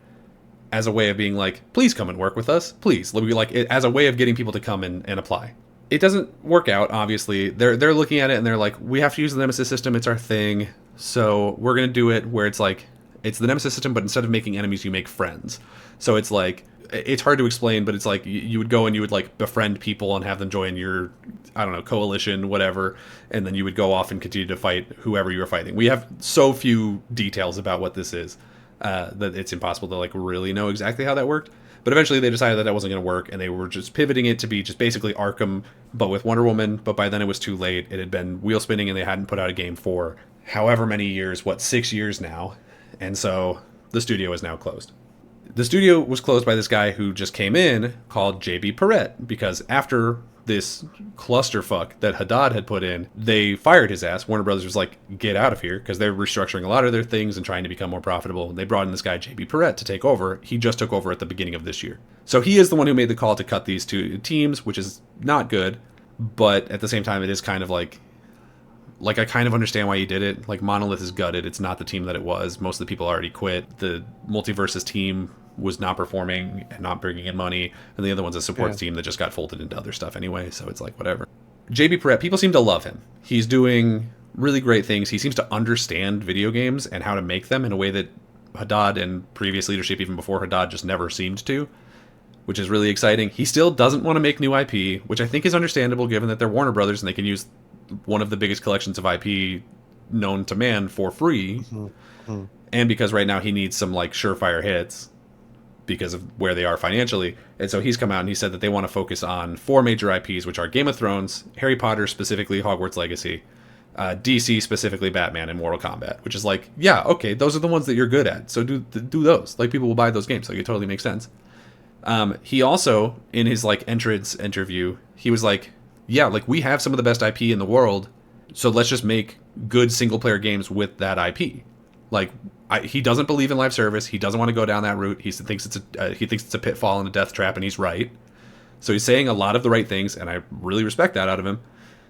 as a way of being like, please come and work with us, please. Like, as a way of getting people to come and apply. It doesn't work out, obviously. They're looking at it and they're like, we have to use the Nemesis system, it's our thing. So we're going to do it where it's like, it's the Nemesis system, but instead of making enemies, you make friends. So it's like, it's hard to explain, but it's like you would go and you would like befriend people and have them join your, I don't know, coalition, whatever. And then you would go off and continue to fight whoever you were fighting. We have so few details about what this is that it's impossible to like really know exactly how that worked. But eventually they decided that wasn't going to work, and they were just pivoting it to be just basically Arkham, but with Wonder Woman. But by then it was too late. It had been wheel spinning, and they hadn't put out a game for however many years, 6 years now. And so the studio is now closed. The studio was closed by this guy who just came in called JB Perrette, because after this clusterfuck that Haddad had put in, they fired his ass. Warner Brothers was like, get out of here, because they're restructuring a lot of their things and trying to become more profitable. They brought in this guy, JB Perrette, to take over. He just took over at the beginning of this year. So he is the one who made the call to cut these two teams, which is not good. But at the same time, it is kind of like I kind of understand why he did it. Like, Monolith is gutted. It's not the team that it was. Most of the people already quit. The Multiverses team was not performing and not bringing in money, and the other one's a support team that just got folded into other stuff anyway, so it's like whatever. JB Perrette, people seem to love him. He's doing really great things. He seems to understand video games and how to make them in a way that Haddad and previous leadership, even before Haddad, just never seemed to, which is really exciting. He still doesn't want to make new IP, which I think is understandable given that they're Warner Brothers and they can use one of the biggest collections of IP known to man for free. And because right now he needs some like surefire hits because of where they are financially. And so he's come out and he said that they want to focus on 4 major IPs, which are Game of Thrones, Harry Potter, specifically Hogwarts Legacy, DC, specifically Batman, and Mortal Kombat, which is like, yeah, okay, those are the ones that you're good at. So do those. Like, people will buy those games. Like, it totally makes sense. He also, in his like entrance interview, he was like, yeah, like, we have some of the best IP in the world, so let's just make good single player games with that IP. Like, he doesn't believe in live service. He doesn't want to go down that route. He thinks it's a pitfall and a death trap, and he's right. So he's saying a lot of the right things, and I really respect that out of him.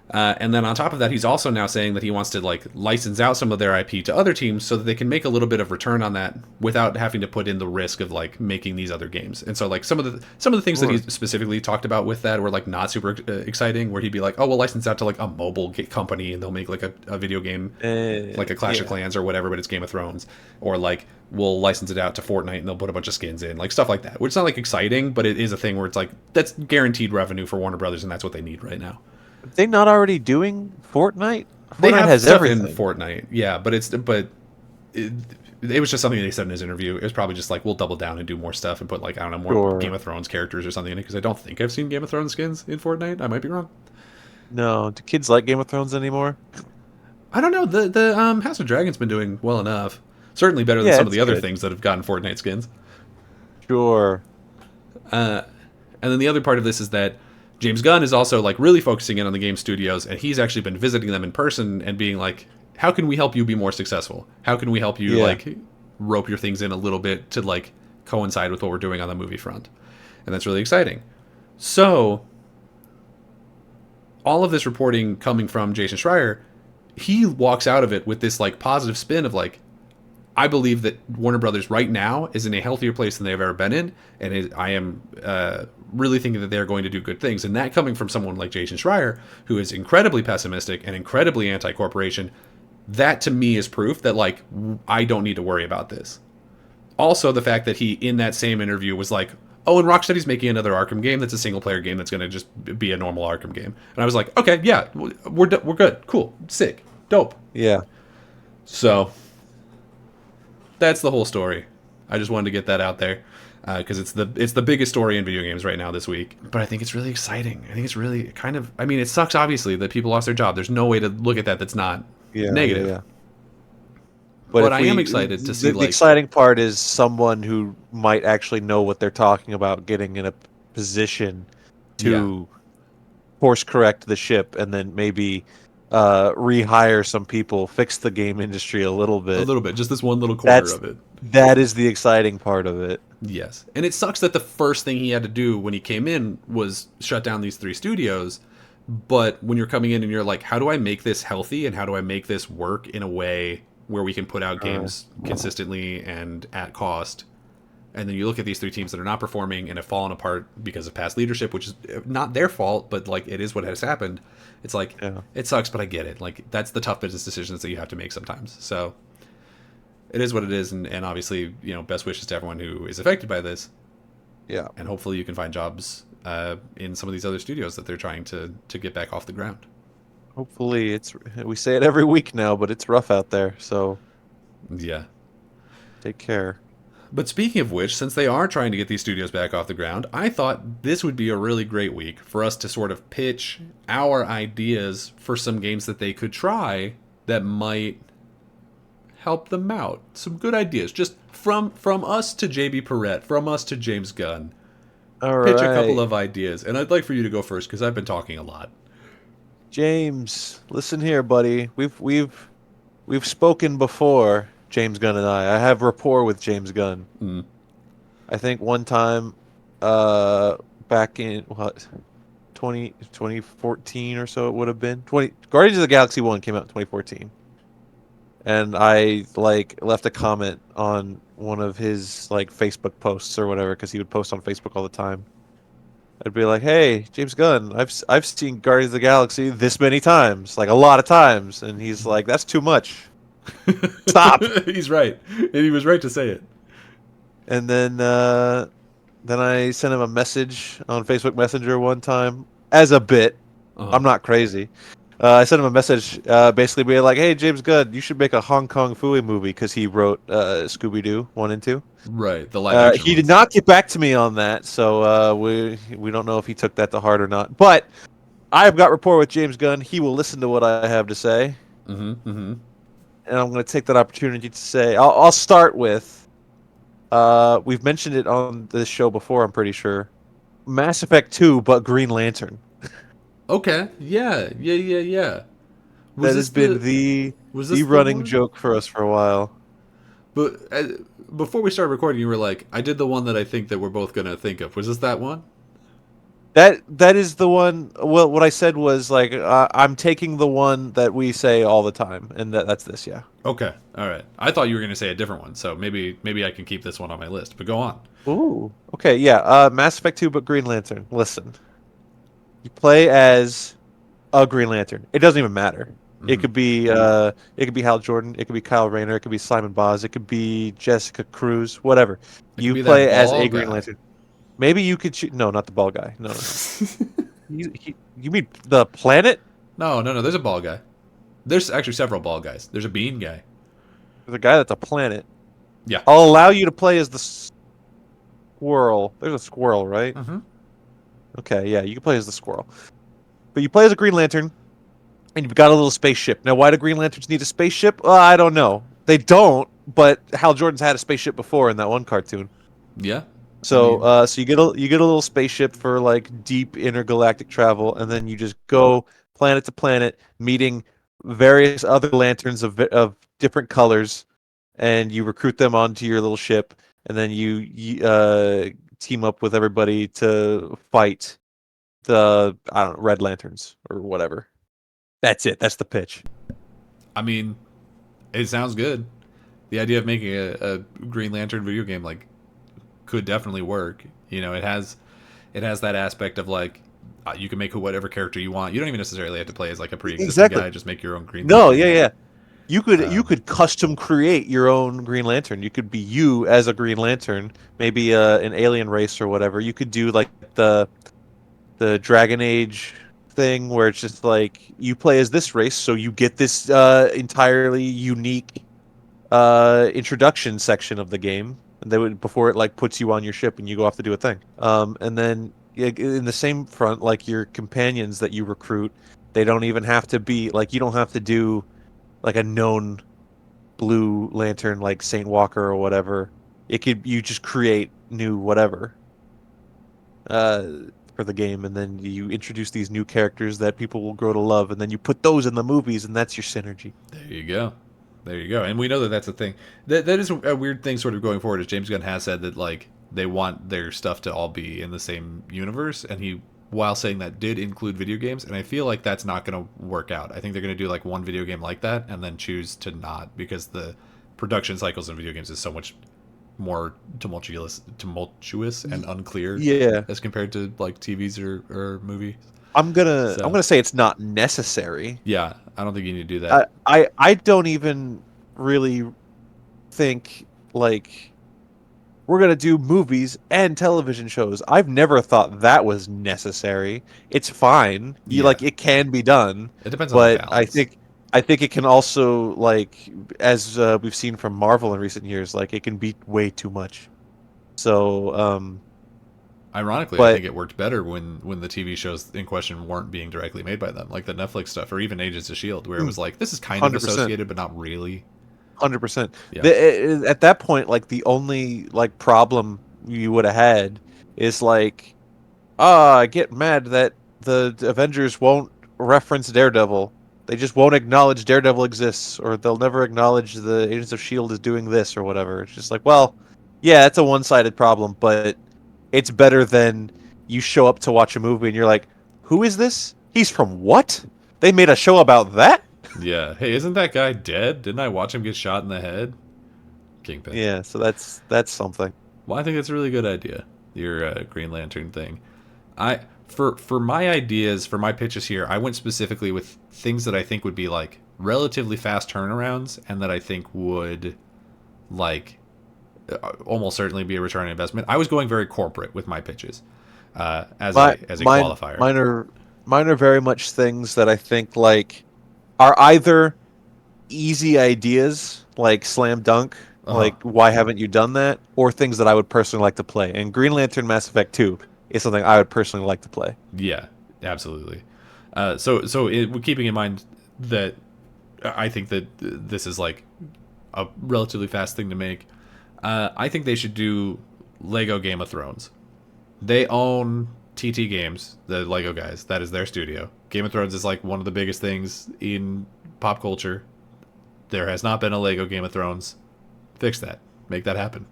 And then on top of that, he's also now saying that he wants to like license out some of their IP to other teams so that they can make a little bit of return on that without having to put in the risk of like making these other games. And so like some of the things that he specifically talked about with that were like not super exciting, where he'd be like, oh, we'll license out to like a mobile company and they'll make like a video game like a Clash of Clans or whatever, but it's Game of Thrones. Or like we'll license it out to Fortnite and they'll put a bunch of skins in, like stuff like that, which is not like exciting, but it is a thing where it's like that's guaranteed revenue for Warner Brothers, and that's what they need right now. Are they not already doing Fortnite? They Fortnite have has stuff everything in Fortnite, yeah, but it was just something they said in his interview. It was probably just like, we'll double down and do more stuff and put like, I don't know, more Game of Thrones characters or something in it, because I don't think I've seen Game of Thrones skins in Fortnite. I might be wrong. No, do kids like Game of Thrones anymore? I don't know. The House of Dragon's been doing well enough. Certainly better than some of the other things that have gotten Fortnite skins. Sure. And then the other part of this is that James Gunn is also like really focusing in on the game studios, and he's actually been visiting them in person and being like, how can we help you be more successful? How can we help you like rope your things in a little bit to like coincide with what we're doing on the movie front? And that's really exciting. So all of this reporting coming from Jason Schreier, he walks out of it with this like positive spin of like, I believe that Warner Brothers right now is in a healthier place than they've ever been in, and I am really thinking that they're going to do good things. And that coming from someone like Jason Schreier, who is incredibly pessimistic and incredibly anti-corporation, that to me is proof that like I don't need to worry about this. Also, the fact that he, in that same interview, was like, "Oh, and Rocksteady's making another Arkham game that's a single player game that's going to just be a normal Arkham game." And I was like, "Okay, yeah, we're good, cool, sick, dope." Yeah. So that's the whole story. I just wanted to get that out there because it's the biggest story in video games right now this week. But I think it's really exciting. I think it's really kind of. I mean, it sucks obviously that people lost their job. There's no way to look at that that's not negative. But I am excited to see the exciting part is someone who might actually know what they're talking about getting in a position to course correct the ship and then maybe rehire some people, fix the game industry a little bit. Just this one little corner of it. That is the exciting part of it. Yes. And it sucks that the first thing he had to do when he came in was shut down these 3 studios. But when you're coming in and you're like, how do I make this healthy and how do I make this work in a way where we can put out games consistently and at cost? And then you look at these 3 teams that are not performing and have fallen apart because of past leadership, which is not their fault, but like it is what has happened. It's like, it sucks, but I get it. Like that's the tough business decisions that you have to make sometimes. So it is what it is. And obviously, best wishes to everyone who is affected by this. Yeah. And hopefully you can find jobs in some of these other studios that they're trying to get back off the ground. Hopefully we say it every week now, but it's rough out there. So yeah, take care. But speaking of which, since they are trying to get these studios back off the ground, I thought this would be a really great week for us to sort of pitch our ideas for some games that they could try that might help them out. Some good ideas, just from us to JB Perrette, from us to James Gunn. All pitch right. a couple of ideas, and I'd like for you to go first because I've been talking a lot. James, listen here, buddy. We've spoken before, James Gunn and I. I have rapport with James Gunn. Mm. I think one time, back in 2014 or so, it would have been Guardians of the Galaxy 1 came out in 2014, and I left a comment on one of his Facebook posts or whatever because he would post on Facebook all the time. I'd be like, "Hey, James Gunn, I've seen Guardians of the Galaxy this many times, like a lot of times," and he's like, "That's too much. Stop." He's right, and he was right to say it. And then I sent him a message on Facebook Messenger one time as a bit. I'm not crazy. I sent him a message basically being like, "Hey, James Gunn, you should make a Hong Kong Phooey movie," because he wrote Scooby-Doo 1 and 2. Right, the live action he did not get back to me on that, so we don't know if he took that to heart or not. But I've got rapport with James Gunn. He will listen to what I have to say. And I'm going to take that opportunity to say, I'll start with, we've mentioned it on this show before, I'm pretty sure, Mass Effect 2, but Green Lantern. Okay, yeah. That has been the running joke for us for a while. But before we started recording, you were like, "I did the one that I think that we're both gonna think of." Was this that one? That is the one. Well, what I said was I'm taking the one that we say all the time, and that's this. Yeah. Okay. All right. I thought you were gonna say a different one, so maybe I can keep this one on my list. But go on. Ooh. Okay. Yeah. Mass Effect 2, but Green Lantern. Listen. You play as a Green Lantern. It doesn't even matter. It could be Hal Jordan. It could be Kyle Rayner. It could be Simon Boz. It could be Jessica Cruz. Whatever. You play as a Green Lantern. Maybe you could choose. No, not the ball guy. No. You mean the planet? No. There's a ball guy. There's actually several ball guys. There's a bean guy. There's a guy that's a planet. Yeah. I'll allow you to play as the squirrel. There's a squirrel, right? Mm-hmm. Okay, yeah, you can play as the squirrel. But you play as a Green Lantern, and you've got a little spaceship. Now, why do Green Lanterns need a spaceship? I don't know. They don't, but Hal Jordan's had a spaceship before in that one cartoon. Yeah. So, so you get a little spaceship for deep intergalactic travel, and then you just go planet to planet, meeting various other lanterns of different colors, and you recruit them onto your little ship, and then you team up with everybody to fight the Red Lanterns or whatever. That's it. That's the pitch. I mean, it sounds good. The idea of making a Green Lantern video game could definitely work. It has that aspect of you can make whatever character you want. You don't even necessarily have to play as a pre-existing guy. Just make your own Green Lantern. No, yeah. you could custom create your own Green Lantern. You could be you as a Green Lantern, maybe an alien race or whatever. You could do like the Dragon Age thing where it's just like you play as this race, so you get this entirely unique introduction section of the game. And they would before it like puts you on your ship and you go off to do a thing. And then in the same front, like your companions that you recruit, they don't even have to be like you don't have to do like a known blue lantern like Saint Walker or whatever. It could you just create new whatever uh, for the game, and then you introduce these new characters that people will grow to love, and then you put those in the movies, and that's your synergy. There you go. There you go. And we know that that's a thing. That is a weird thing sort of going forward, as James Gunn has said that, like, they want their stuff to all be in the same universe. And he, while saying that, did include video games. And I feel like that's not going to work out. I think they're going to do, like, one video game like that and then choose to not, because the production cycles in video games is so much more tumultuous and unclear Yeah, as compared to, like, TVs or movies. I'm gonna say it's not necessary. Yeah, I don't think you need to do that. I don't even really think like we're gonna do movies and television shows. I've never thought that was necessary. It's fine. You Yeah. like it can be done, It depends on the but balance. I think it can also like as we've seen from Marvel in recent years, like it can be way too much. So, Ironically, I but think it worked better when the TV shows in question weren't being directly made by them, like the Netflix stuff, or even Agents of Shield, where it was like this is kind of 100%. associated, but not really. 100%. Yeah, At that point, like the only like problem you would have had is like, I get mad that the Avengers won't reference Daredevil. They just won't acknowledge Daredevil exists, or they'll never acknowledge the Agents of Shield is doing this or whatever. It's just like, well, yeah, it's a one-sided problem, but it's better than you show up to watch a movie and you're like, who is this? He's from what? They made a show about that? yeah. Hey, isn't that guy dead? Didn't I watch him get shot in the head? Kingpin. Yeah, so that's something. Well, I think that's a really good idea. Your Green Lantern thing. I for my ideas for my pitches here, I went specifically with things that I think would be like relatively fast turnarounds, and that I think would like almost certainly be a return on investment. I was going very corporate with my pitches My as a mine qualifier. mine are very much things that I think like are either easy ideas like slam dunk, Uh huh. like why haven't you done that, or things that I would personally like to play. And Green Lantern Mass Effect 2 is something I would personally like to play. Yeah, absolutely. Keeping in mind that I think that this is like a relatively fast thing to make, I think they should do Lego Game of Thrones. They own TT Games, the Lego guys. That is their studio. Game of Thrones is like one of the biggest things in pop culture. There has not been a Lego Game of Thrones. Fix that. Make that happen.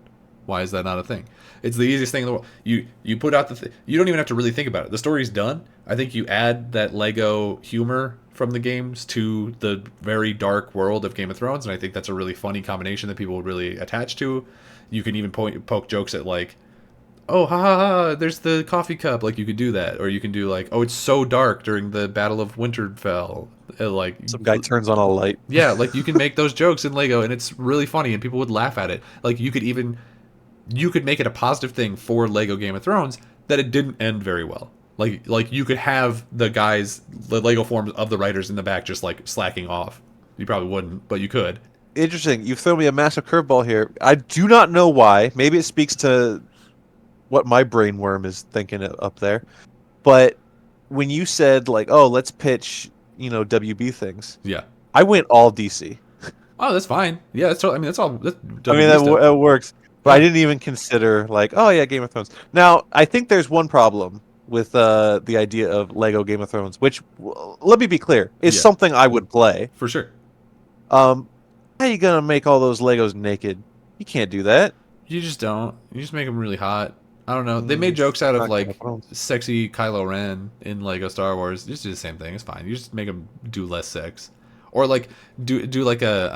Why is that not a thing? It's the easiest thing in the world. You put out you don't even have to really think about it. The story's done. I think you add that Lego humor from the games to the very dark world of Game of Thrones, and I think that's a really funny combination that people would really attach to. You can even poke jokes at like, oh, ha ha ha, there's the coffee cup. Like, you could do that. Or you can do like, oh, it's so dark during the Battle of Winterfell. Like, Some guy turns on a light. yeah, like you can make those jokes in Lego and it's really funny and people would laugh at it. Like, you could make it a positive thing for Lego Game of Thrones that it didn't end very well. Like you could have the Lego forms of the writers in the back just like slacking off. You probably wouldn't, but you could. Interesting. You've thrown me a massive curveball here. I do not know why. Maybe it speaks to what my brain worm is thinking up there. But when you said like, "Oh, let's pitch," WB things, Yeah. I went all DC. Oh, that's fine. Yeah, that's all. That's I mean, WB stuff. that works. But I Yeah. didn't even consider like, oh yeah, Game of Thrones. Now, I think there's one problem with the idea of Lego Game of Thrones, which let me be clear, is Yeah, something I would play. for sure. Um, how you gonna make all those Legos naked? You can't do that. You just don't. You just make them really hot. I don't know. They made jokes out of Not Game of like Thrones. sexy Kylo Ren in Lego Star Wars. Just do the same thing. It's fine. You just make them do less sex, or like do like a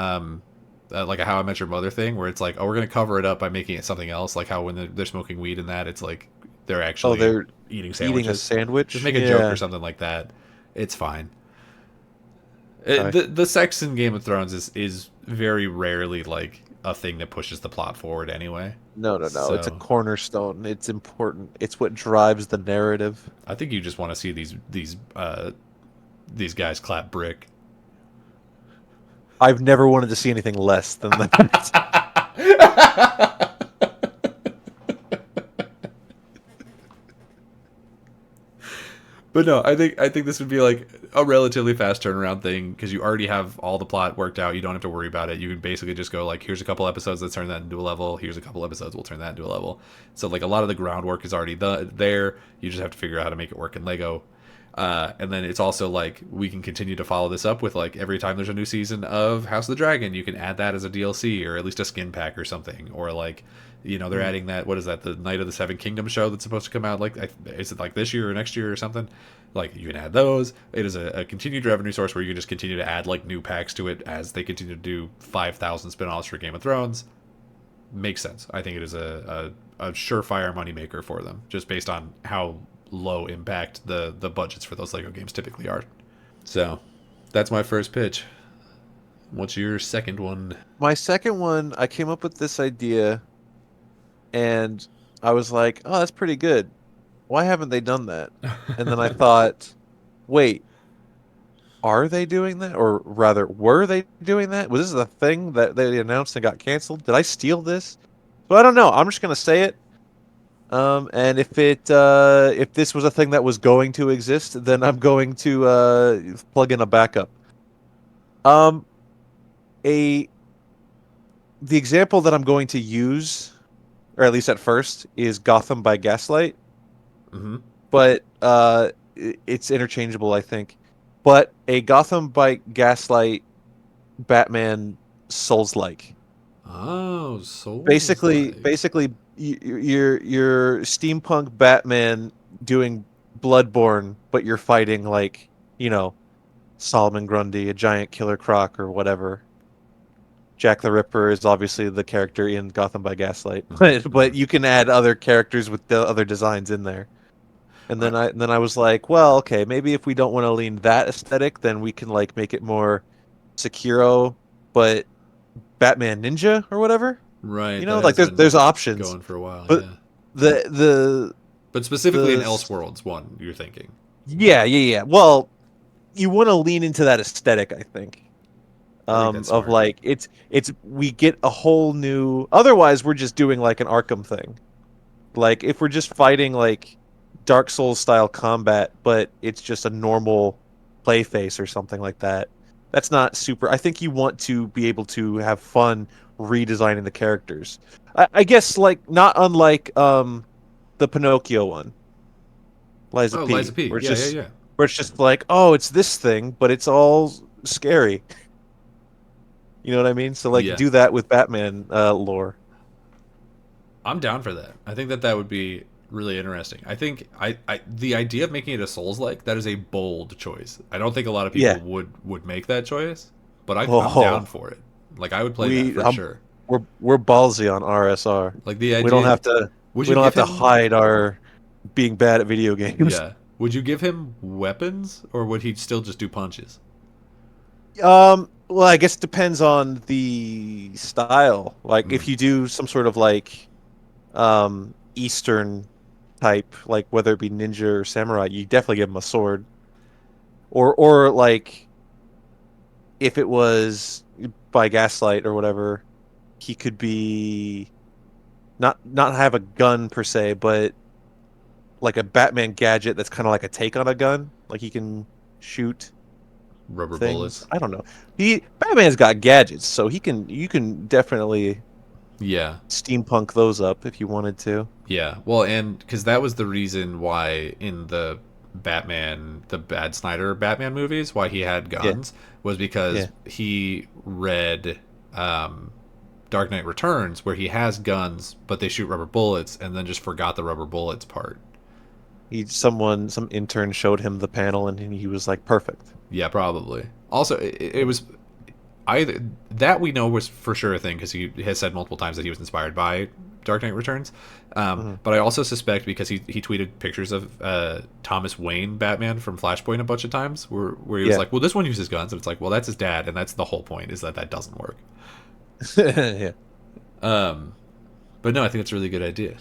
How I Met Your Mother thing where it's like, oh, we're gonna cover it up by making it something else. Like how when they're smoking weed and that, it's like they're Oh, actually they're eating eating a sandwiches. sandwich. Just make a joke Yeah. or something like that. It's fine. Okay. The sex in Game of Thrones is very rarely like a thing that pushes the plot forward anyway. No, no, no. It's a So cornerstone. It's important. It's what drives the narrative. I think you just want to see these guys clap brick. I've never wanted to see anything less than that. But no, I think this would be like a relatively fast turnaround thing because you already have all the plot worked out. You don't have to worry about it. You can basically just go like, here's a couple episodes, let's turn that into a level. Here's a couple episodes, we'll turn that into a level. So like a lot of the groundwork is already there. You just have to figure out how to make it work in Lego. And then it's also like we can continue to follow this up with like every time there's a new season of House of the Dragon, you can add that as a DLC or at least a skin pack or something. Or like, they're adding that. What is that? The Night of the Seven Kingdoms show that's supposed to come out. Like, is it like this year or next year or something? Like you can add those. It is a continued revenue source where you can just continue to add like new packs to it as they continue to do 5,000 spin-offs for Game of Thrones. Makes sense. I think it is a surefire moneymaker for them, just based on how low impact the budgets for those Lego games typically are. So that's my first pitch. What's your second one? My second one, I came up with this idea and I was like, oh, that's pretty good. Why haven't they done that? And then I thought, wait, are they doing that? Or rather, were they doing that? Was this a thing that they announced and got canceled? Did I steal this? But I don't know. I'm just gonna say it. And if this was a thing that was going to exist, then I'm going to plug in a backup. Um, a The example that I'm going to use, or at least at first, is Gotham by Gaslight. Mm-hmm. But it's interchangeable, I think. But a Gotham by Gaslight Batman Souls-like. Oh, Souls Basically, you're steampunk Batman doing Bloodborne, but you're fighting like Solomon Grundy, a giant killer croc, or whatever. Jack the Ripper is obviously the character in Gotham by Gaslight, but you can add other characters with the other designs in there. And I, then I was like, well, okay, maybe if we don't want to lean that aesthetic, then we can like make it more Sekiro, but Batman Ninja or whatever. right, that Like has there's been options, going for a while, but yeah. the the But specifically in the Elseworlds one, you're thinking. yeah. Well, you want to lean into that aesthetic, I think. I think that's Of smart. like it's we get a whole new. Otherwise, we're just doing like an Arkham thing. Like if we're just fighting like Dark Souls style combat, but it's just a normal play face or something like that. That's not super. I think you want to be able to have fun redesigning the characters. I guess like not unlike the Pinocchio one, Liza Oh, Liza P, P. Yeah, yeah, yeah. where it's just like, oh, it's this thing, but it's all scary. You know what I mean? So like Yeah. do that with Batman lore. I'm down for that. I think that would be really interesting. I think the idea of making it a Souls like that is a bold choice. I don't think a lot of people Yeah. would make that choice, but I'm down Oh, for it. Like I would play that we for sure. we're ballsy on RSR. Like the We don't idea. have to Would we you don't give have to him? hide our being bad at video games. Yeah. Would you give him weapons, or would he still just do punches? Well, I guess it depends on the style. Like Hmm. if you do some sort of like Eastern type, like whether it be ninja or samurai, you definitely give him a sword. Or like if it was by Gaslight or whatever, he could be not have a gun per se, but like a Batman gadget that's kind of like a take on a gun. Like he can shoot Rubber things. bullets. I don't know. Batman's got gadgets, so you can definitely Yeah. steampunk those up if you wanted to. Yeah, well, and because that was the reason why in the Bad Snyder Batman movies, why he had Yeah, guns was because yeah. he read Dark Knight Returns, where he has guns, but they shoot rubber bullets, and then just forgot the rubber bullets part. Some intern showed him the panel, and he was like, perfect. Yeah, probably. Also, it was either that we know was for sure a thing because he has said multiple times that he was inspired by Dark Knight Returns. Mhm. But I also suspect because he tweeted pictures of Thomas Wayne Batman from Flashpoint a bunch of times where he was Yeah. like, well, this one uses guns, and it's like, well, that's his dad, and that's the whole point is that that doesn't work. Yeah. Um, but no, I think it's a really good idea.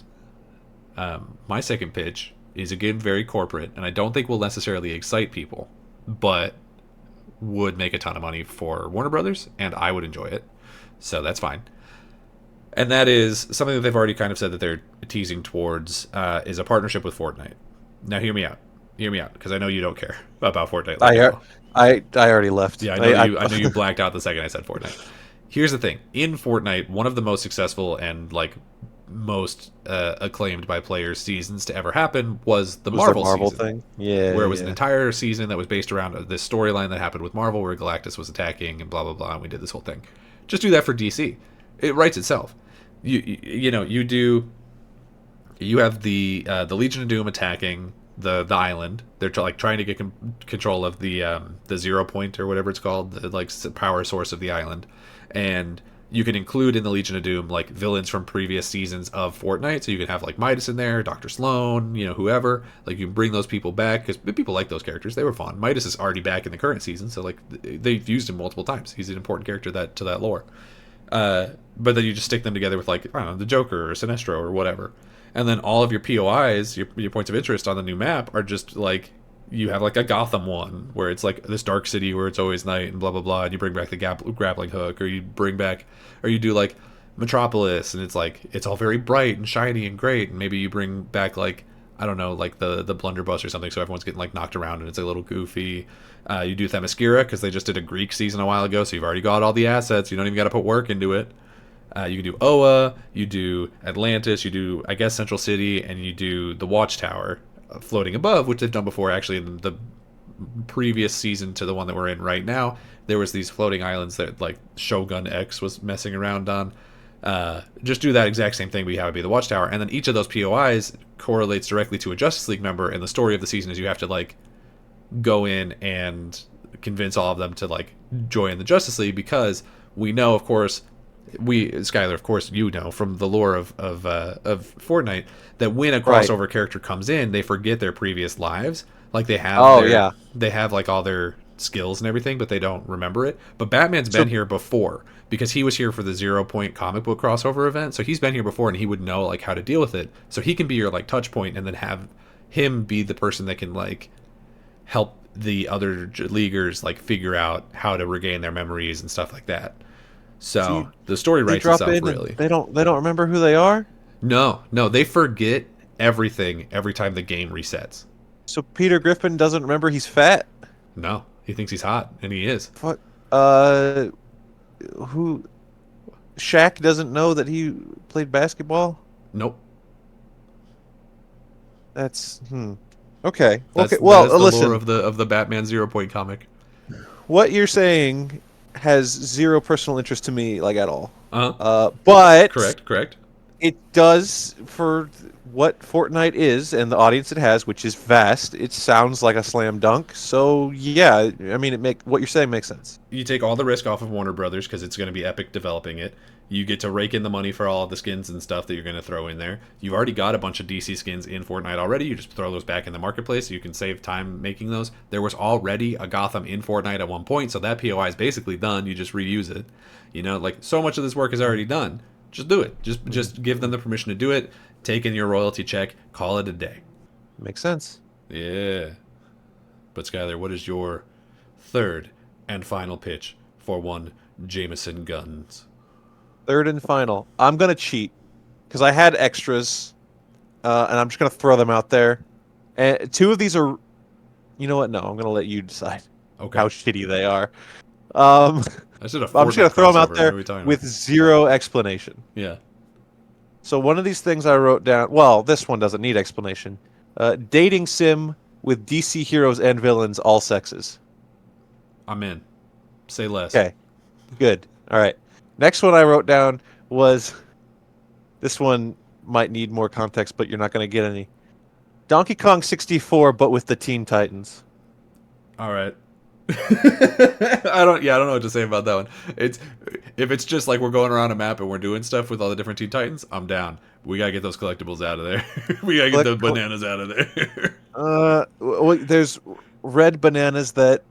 My second pitch is again very corporate, and I don't think will necessarily excite people, but would make a ton of money for Warner Brothers, and I would enjoy it. So that's fine. And that is something that they've already kind of said that they're teasing towards is a partnership with Fortnite. Now, hear me out. Hear me out, because I know you don't care about Fortnite like I at hear- all. I already left. Yeah, I know you. I know you blacked out the second I said Fortnite. Here's the thing: in Fortnite, one of the most successful and like most acclaimed by players seasons to ever happen was the Was Marvel, the Marvel season, thing? Yeah, where it was an yeah. entire season that was based around this storyline that happened with Marvel, where Galactus was attacking and blah blah blah, and we did this whole thing. Just do that for DC. It writes itself. You know you do. You have the Legion of Doom attacking the island. They're like trying to get control of the 0 point or whatever it's called, the like power source of the island, and you can include in the Legion of Doom like villains from previous seasons of Fortnite. So you can have like Midas in there, Doctor Sloan, you know, whoever. Like you can bring those people back because people like those characters. They were fun. Midas is already back in the current season, so like they've used him multiple times. He's an important character to that lore. But then you just stick them together with like I don't know the Joker or Sinestro or whatever, and then all of your POIs, your points of interest on the new map are just like you have like a Gotham one where it's like this dark city where it's always night and blah blah blah, and you bring back the grappling hook, or you bring back, or you do like Metropolis, and it's like it's all very bright and shiny and great, and maybe you bring back like I don't know like the blunderbuss or something, so everyone's getting like knocked around and it's a little goofy. You do Themyscira because they just did a Greek season a while ago, so you've already got all the assets. You don't even got to put work into it. You can do Oa, you do Atlantis, you do I guess Central City, and you do the Watchtower floating above, which they've done before. Actually, in the previous season to the one that we're in right now, there was these floating islands that like Shogun X was messing around on. Just do that exact same thing, but you have it be the Watchtower, and then each of those POIs correlates directly to a Justice League member. And the story of the season is you have to like go in and convince all of them to like join the Justice League because we know, of course, Skyler, of course, you know from the lore of Fortnite that when a crossover character comes in, they forget their previous lives. Like they have like all their skills and everything, but they don't remember it. But Batman's been here before because he was here for the 0 point comic book crossover event, so he's been here before and he would know like how to deal with it. So he can be your like touch point, and then have him be the person that can like help the other leaguers like figure out how to regain their memories and stuff like that. So the story They writes drop itself in really. and they don't remember who they are. No, they forget everything every time the game resets. So Peter Griffin doesn't remember he's fat. No, he thinks he's hot, and he is. What? Who? Shaq doesn't know that he played basketball. Nope. That's okay. That's, Okay. Well, that is the listen. lore of the Batman 0 point comic. What you're saying has zero personal interest to me, like at all. But But correct. it does for what Fortnite is and the audience it has, which is vast. It sounds like a slam dunk. So yeah, I mean, what you're saying makes sense. You take all the risk off of Warner Brothers because it's going to be Epic developing it. You get to rake in the money for all of the skins and stuff that you're going to throw in there. You've already got a bunch of DC skins in Fortnite already. You just throw those back in the marketplace so you can save time making those. There was already a Gotham in Fortnite at one point, so that POI is basically done. You just reuse it. You know, like so much of this work is already done. Just do it. Just give them the permission to do it. Take in your royalty check. Call it a day. Makes sense. Yeah. But Skyler, what is your third and final pitch for one Jameson Guns? Third and final. I'm gonna cheat because I had extras, and I'm just gonna throw them out there. And two of these are, you know what? No, I'm gonna let you decide Okay. how shitty they are. I said a I'm just gonna throw them out crossover. there What are we talking with about? zero explanation. Yeah. So one of these things I wrote down. Well, this one doesn't need explanation. Dating sim with DC heroes and villains, all sexes. I'm in. Say less. Okay, good. All right. Next one I wrote down was, this one might need more context, but you're not going to get any. Donkey Kong 64, but with the Teen Titans. All right. I don't know what to say about that one. It's if it's just like we're going around a map and we're doing stuff with all the different Teen Titans, I'm down. We gotta get those collectibles out of there. We gotta get Collect, the bananas out of there. there's red bananas that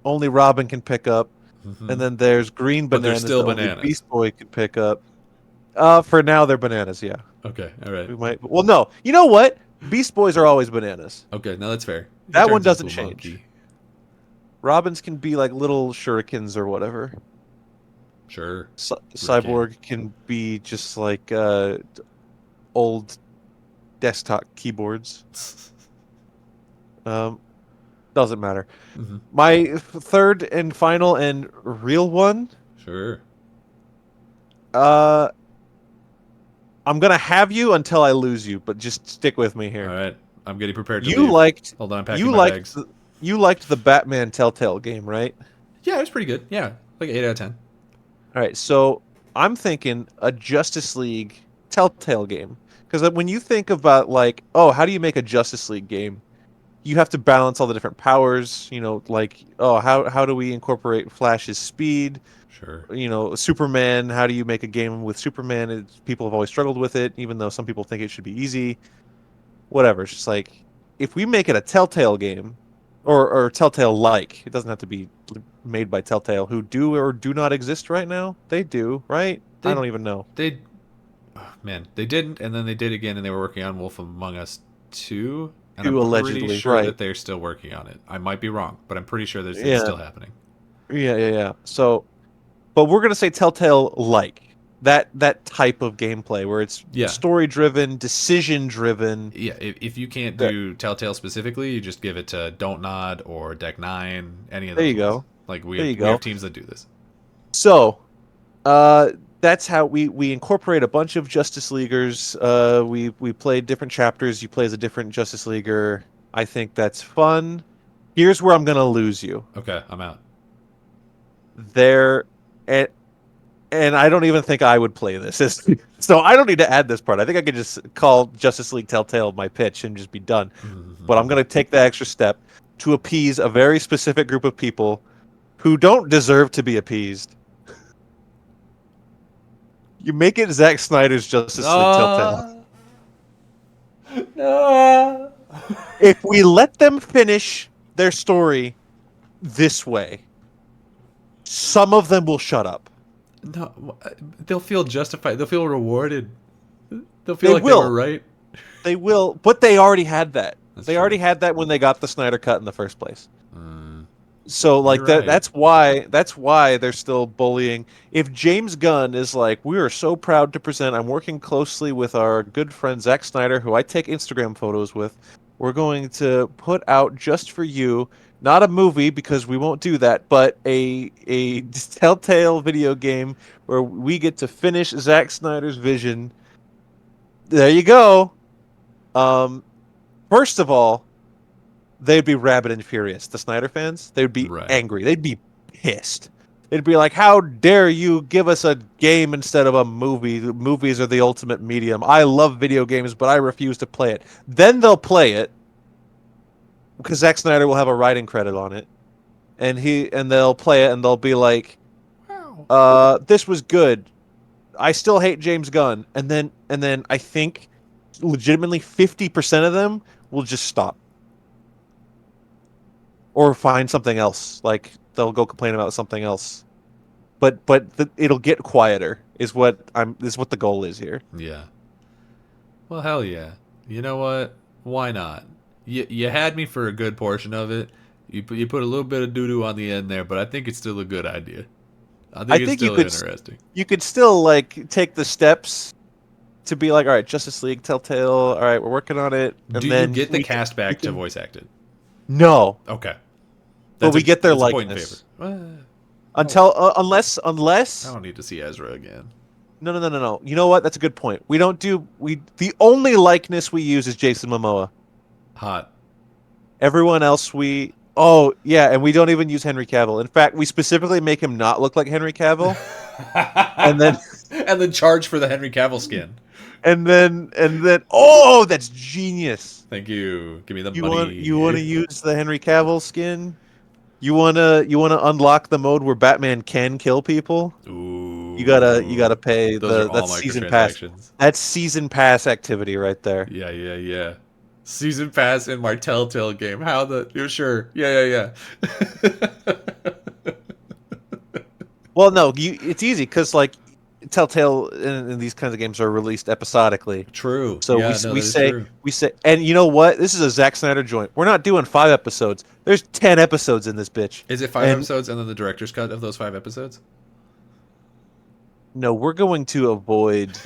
only Robin can pick up, and Hmm. then there's green But they're bananas still that only bananas. Beast Boy can pick up. For now they're bananas. Yeah, Okay, all right. we might. Well, no. You know what? Beast Boys are always bananas. Okay, now that's fair. He That one turns into doesn't a change. monkey. Robins can be like little shurikens or whatever. Sure. Rick can. Cyborg can be just like old desktop keyboards. Um, doesn't matter. Hmm. My third and final and real one. Sure. Uh, I'm gonna have you until I lose you, but just stick with me All here. right. I'm getting prepared to You leave. liked, Hold on, I'm packing you my liked, bags. the, you liked the Batman Telltale game, right? Yeah, it was pretty good. Yeah, like 8 out of 10. All right, so I'm thinking a Justice League Telltale game. Because when you think about like, oh, how do you make a Justice League game? You have to balance all the different powers, like, oh, how do we incorporate Flash's speed? Sure. Superman, how do you make a game with Superman? People have always struggled with it, even though some people think it should be easy. Whatever. It's just like if we make it a Telltale game, or Telltale like, it doesn't have to be made by Telltale, who do or do not exist right now. They do, right? I They don't even know. they oh, man, they didn't, and then they did again, and they were working on Wolf Among Us 2, and I'm Who pretty allegedly, sure right? that they're still working on it. I might be wrong, but I'm pretty sure that it's Yeah, still happening. yeah. So, but we're gonna say Telltale like that type of gameplay where it's Yeah, story driven, decision driven. yeah. If you can't That do Telltale specifically, you just give it to Don't Nod or Deck Nine, any of There those you ones. go. Like There you we have go. teams that do this. So, uh, that's how we incorporate a bunch of Justice Leaguers. We played different chapters. You play as a different Justice Leaguer. I think that's fun. Here's where I'm gonna lose you. Okay, I'm out. There, and and I don't even think I would play this. So I don't need to add this part. I think I could just call Justice League Telltale my pitch and just be done. But I'm gonna take the extra step to appease a very specific group of people who don't deserve to be appeased. You make it Zack Snyder's Justice League Telltale. No, no, If we let them finish their story this way, some of them will shut up. no. They'll feel justified. They'll feel rewarded. They'll feel They like they were will. right. They will. But they already had that. That's They already true. had that when they got the Snyder cut in the first place. Mm, So you're like that right. that's why they're still bullying. If James Gunn is like, we are so proud to present, I'm working closely with our good friend Zack Snyder, who I take Instagram photos with. We're going to put out just for you, not a movie because we won't do that, but a Telltale video game where we get to finish Zack Snyder's vision. There you go. Um, First of all, they'd be rabid and furious. The Snyder fans, they'd be Right. angry. They'd be pissed. They'd be like, "How dare you give us a game instead of a movie? Movies are the ultimate medium. I love video games, but I refuse to play it." Then they'll play it because Zack Snyder will have a writing credit on it, and they'll play it and they'll be like, Wow. This was good. I still hate James Gunn." And then I think legitimately 50% of them will just stop or find something else. Like they'll go complain about something else. But it'll get quieter is what the goal is here. Yeah. Well, hell yeah. You know what? Why not? You had me for a good portion of it. You put a little bit of doo doo on the end there, but I think it's still a good idea. I I think it's think you still could interesting. you could still like take the steps to be like, all right, Justice League, Telltale, all right, we're working on it, Do and you then get the cast we back to can voice act it? no, Okay, but we get their that's a point in favor. likeness I don't until I unless don't need to see Ezra again. no. You know what? That's a good point. We don't do we the only likeness we use is Jason Momoa. Hot. Everyone else we oh yeah, and we don't even use Henry Cavill. In fact, we specifically make him not look like Henry Cavill, and then And then charge for the Henry Cavill skin. and then oh, that's genius. Thank you. Give me the You want money. to use the Henry Cavill skin? You wanna unlock the mode where Batman can kill people? You gotta Ooh, pay those are all that's season pass. microtransactions. That's season pass activity right there. Yeah, yeah, yeah. Season pass in my Telltale game. How the? You're sure? Yeah, yeah, yeah. Well, no, it's easy because like Telltale in these kinds of games are released episodically. True. So Yeah, no, we that is say true. and you know what? This is a Zack Snyder joint. We're not doing 5 episodes. There's 10 episodes in this bitch, Is it five and episodes and then the director's cut of those 5 episodes? no, we're going to avoid.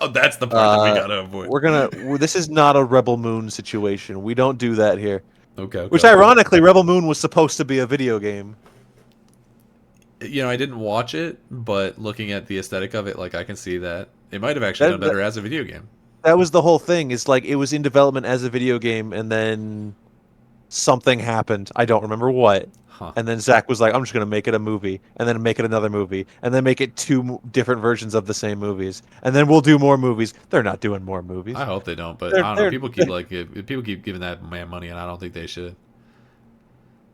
Oh, that's the part that we gotta avoid. This is not a Rebel Moon situation. We don't do that here. Okay, okay, Which okay. ironically, Rebel Moon was supposed to be a video game. I didn't watch it, but looking at the aesthetic of it, like I can see that it might have actually done That, that better as a video game. that was the whole thing. It's like it was in development as a video game, and then something happened. I don't remember what. Huh. And then Zach was like, "I'm just gonna make it a movie, and then make it another movie, and then make it different versions of the same movies, and then we'll do more movies." They're not doing more I movies. hope they don't, but They're, I don't know. they're, People keep like people keep giving that man money, and I don't think they should.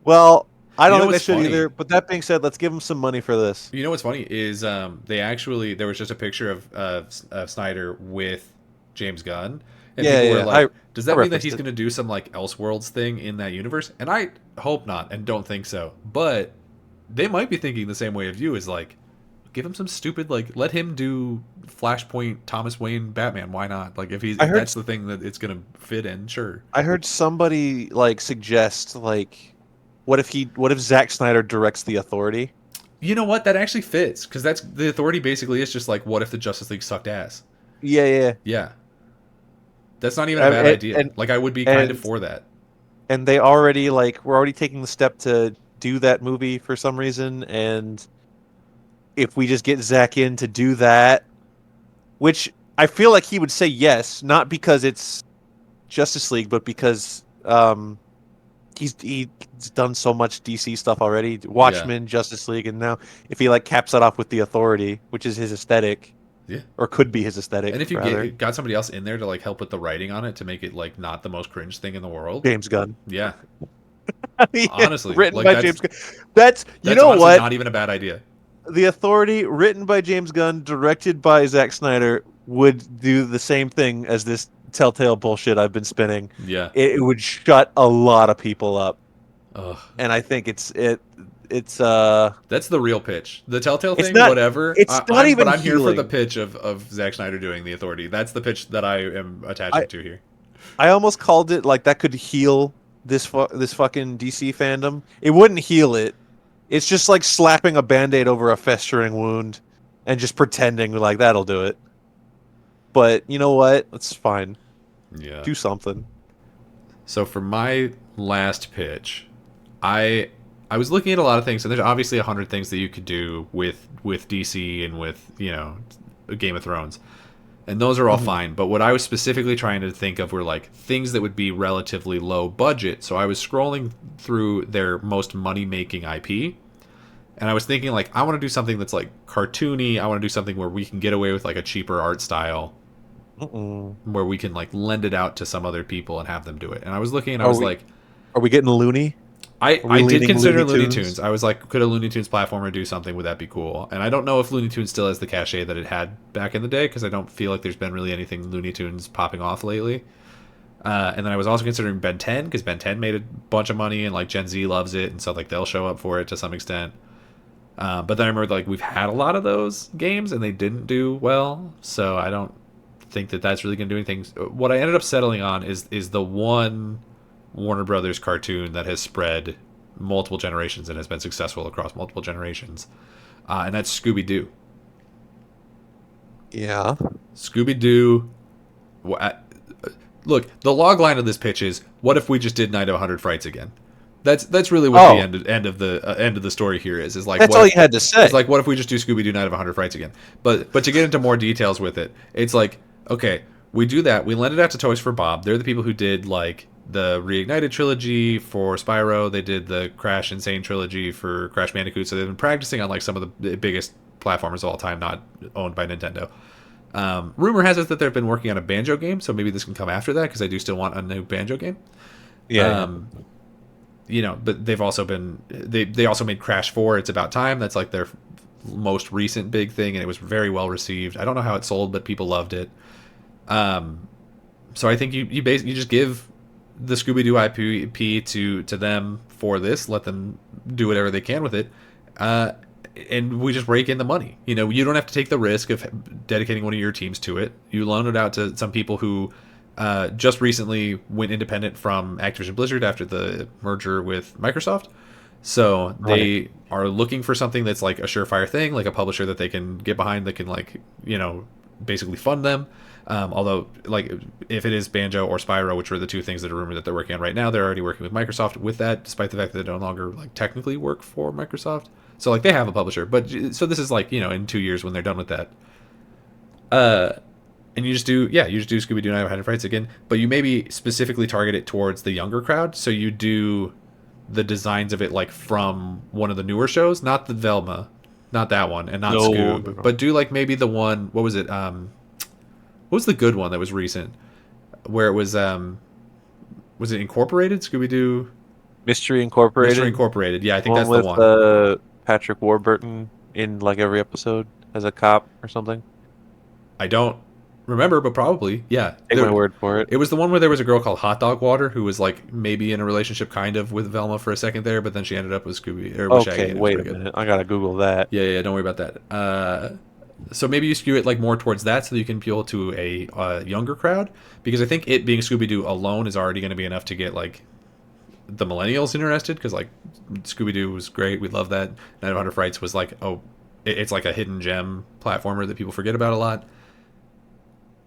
well, I You don't know think they what's should funny? either. But that being said, let's give them some money for this. You know what's funny is there was just a picture of Snyder with James Gunn, and Yeah, people yeah, were yeah. like, "Does I that mean that referenced he's it. going to do some like Elseworlds thing in that universe?" And I hope not, and don't think so. But they might be thinking the same way of you, is like, give him some stupid like, let him do Flashpoint Thomas Wayne Batman. Why not? Like I if heard that's the thing that it's going to fit in, sure. I heard somebody like suggest like, what if Zack Snyder directs the Authority? You know what? That actually fits because that's the Authority. Basically, is just like, what if the Justice League sucked ass? Yeah, yeah. Yeah, that's not even a bad idea. And Like I would be kind of and for that. and they already like we're already taking the step to do that movie for some reason, and if we just get Zack in to do that, which I feel like he would say yes, not because it's Justice League, but because he's done so much DC stuff already, Yeah, Watchmen, Justice League, and now if he like caps that off with the Authority, which is his aesthetic, yeah. or could be his aesthetic And if you rather. got somebody else in there to like help with the writing on it to make it like not the most cringe thing in the world, James Gunn. yeah, Yeah, honestly, written like by James Gunn. That's you that's know honestly what? not even a bad idea. The Authority, written by James Gunn, directed by Zack Snyder, would do the same thing as this Telltale bullshit I've been spinning. Yeah. It would shut a lot of people up, Ugh. and I think it's That's the real pitch. The Telltale it's thing, not whatever. it's not even I'm here for the healing. pitch of Zack Snyder doing the Authority. That's the pitch that I am I attaching to here. I almost called it like that could heal this fucking DC fandom. It wouldn't heal it. It's just like slapping a band-aid over a festering wound and just pretending like that'll do it. But you know what? It's fine. Yeah. Do something. So for my last pitch, I was looking at a lot of things, and there's obviously 100 things that you could do with DC and with Game of Thrones, and those are all fine. But what I was specifically trying to think of were like things that would be relatively low budget. So I was scrolling through their most money making IP, and I was thinking like I want to do something that's like cartoony. I want to do something where we can get away with like a cheaper art style, Mm-mm. where we can like lend it out to some other people and have them do it. And I was looking and I Are was we like, are we getting loony? Are we I did leaning consider Looney Looney Tunes? Tunes. I was like, could a Looney Tunes platformer do something? Would that be cool? And I don't know if Looney Tunes still has the cachet that it had back in the day, because I don't feel like there's been really anything Looney Tunes popping off lately. And then I was also considering Ben 10, because Ben 10 made a bunch of money and like Gen Z loves it, and so like they'll show up for it to some extent. But then I remember like we've had a lot of those games and they didn't do well, so I don't think that that's really going to do anything. What I ended up settling on is the one Warner Brothers cartoon that has spread multiple generations and has been successful across multiple generations, and that's Scooby Doo. Yeah. Scooby Doo. Look, the log line of this pitch is: what if we just did Night of 100 Frights again? That's really what the end of the story here is like. That's what all if, you had to say. It's like, what if we just do Scooby Doo Night of 100 Frights again? But to get into more details with it, it's like, okay, we do that. We lend it out to Toys for Bob. They're the people who did like the Reignited trilogy for Spyro. They did the Crash Insane trilogy for Crash Bandicoot. So they've been practicing on like some of the biggest platformers of all time, not owned by Nintendo. Rumor has it that they've been working on a Banjo game, so maybe this can come after that, because I do still want a new Banjo game. Yeah. but they also made Crash 4. It's About Time. That's like their most recent big thing, and it was very well received. I don't know how it sold, but people loved it. So I think you just give the Scooby Doo IP to them for this. Let them do whatever they can with it, and we just rake in the money. You don't have to take the risk of dedicating one of your teams to it. You loan it out to some people who just recently went independent from Activision Blizzard after the merger with Microsoft. So they are looking for something that's like a surefire thing, like a publisher that they can get behind, that can basically fund them. Although, like, if it is Banjo or Spyro, which are the two things that are rumored that they're working on right now, they're already working with Microsoft with that, despite the fact that they no longer like technically work for Microsoft. So like they have a publisher, but so this is like in 2 years when they're done with that. And you just do Scooby Doo Night of Hidden Frights again, but you maybe specifically target it towards the younger crowd. So you do the designs of it like from one of the newer shows, not the Velma, not that one, and not Scoob, but do like maybe the one. What was it? What was the good one that was recent, where it was it Incorporated? Scooby Doo Mystery Incorporated. Mystery Incorporated. Yeah, I think that's with, the one. Patrick Warburton in like every episode as a cop or something. I don't remember, but probably, yeah. Take my word for it. It was the one where there was a girl called Hot Dog Water who was like maybe in a relationship kind of with Velma for a second there, but then she ended up with Scooby or with Shaggy. Okay, wait a minute. I gotta Google that. Yeah, don't worry about that. So maybe you skew it like more towards that, so that you can appeal to a younger crowd, because I think it being Scooby Doo alone is already going to be enough to get like the millennials interested, because like Scooby Doo was great, we love that. Night of Hundred Frights was like it's like a hidden gem platformer that people forget about a lot.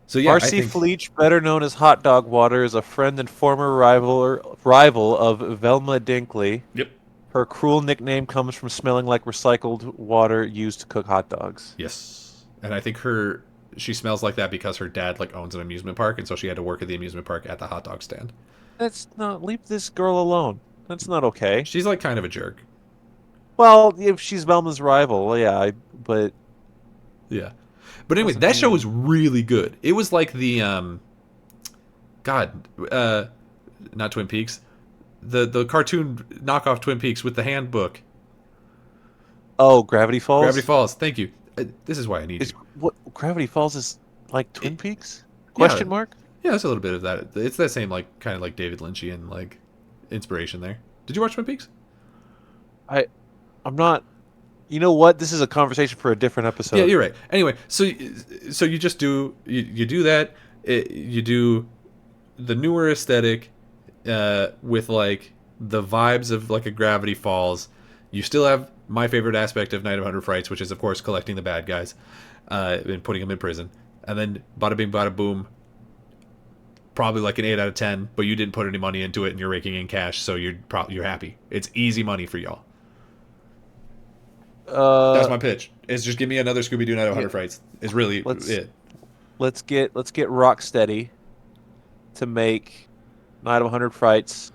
So yeah, R.C. Fleech, better known as Hot Dog Water, is a friend and former rival of Velma Dinkley. Yep. Her cruel nickname comes from smelling like recycled water used to cook hot dogs. Yes, and I think she smells like that because her dad like owns an amusement park, and so she had to work at the amusement park at the hot dog stand. Leave this girl alone. That's not okay. She's like kind of a jerk. Well, if she's Velma's rival, yeah, but yeah. But anyway, that show was really good. It was like the not Twin Peaks, the cartoon knockoff Twin Peaks with the handbook. Oh, Gravity Falls. Gravity Falls. Thank you. This is why I need you. What Gravity Falls is like Twin Peaks? Question mark. Yeah, it's a little bit of that. It's that same like kind of like David Lynchian like inspiration there. Did you watch Twin Peaks? I'm not. You know what? This is a conversation for a different episode. Yeah, you're right. Anyway, so you just do you do that. You do the newer aesthetic with like the vibes of like a Gravity Falls. You still have my favorite aspect of Night of Hundred Frights, which is of course collecting the bad guys and putting them in prison. And then bada bing bada boom. Probably like an 8 out of 10, but you didn't put any money into it and you're raking in cash, so you're happy. It's easy money for y'all. That's my pitch. Is just give me another Scooby Doo Night of 100 Frights. Is really it. Let's get Rocksteady to make Night of 100 Frights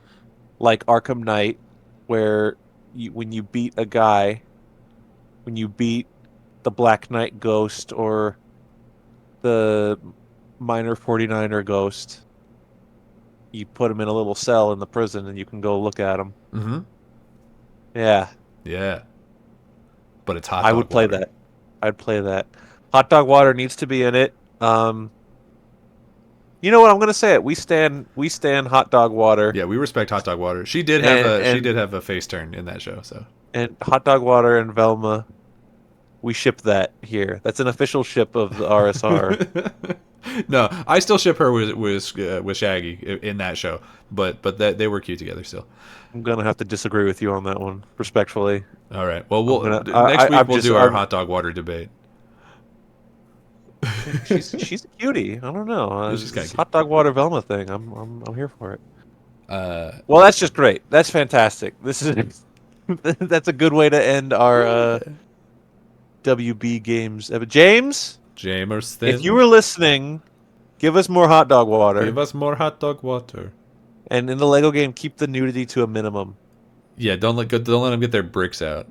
like Arkham Knight, where when you beat a guy, when you beat the Black Knight ghost or the Minor 49er ghost, you put him in a little cell in the prison and you can go look at him. Mm-hmm. Yeah. Yeah. But it's hot dog I would play that. I'd play that. Hot Dog Water needs to be in it. You know what? I'm gonna say it. We stand Hot Dog Water. Yeah, we respect Hot Dog Water. She did have a face turn in that show. So. And Hot Dog Water and Velma, we ship that here. That's an official ship of the RSR. No, I still ship her with Shaggy in that show, but they were cute together still. I'm gonna have to disagree with you on that one, respectfully. All right. Well, next week we'll do our Hot Dog Water debate. She's a cutie. I don't know. This Hot Dog Water Velma thing. I'm here for it. Well, that's just great. That's fantastic. This is that's a good way to end our WB games. James, if you were listening, give us more Hot Dog Water. Give us more Hot Dog Water. And in the Lego game, keep the nudity to a minimum. Yeah, don't let them get their bricks out.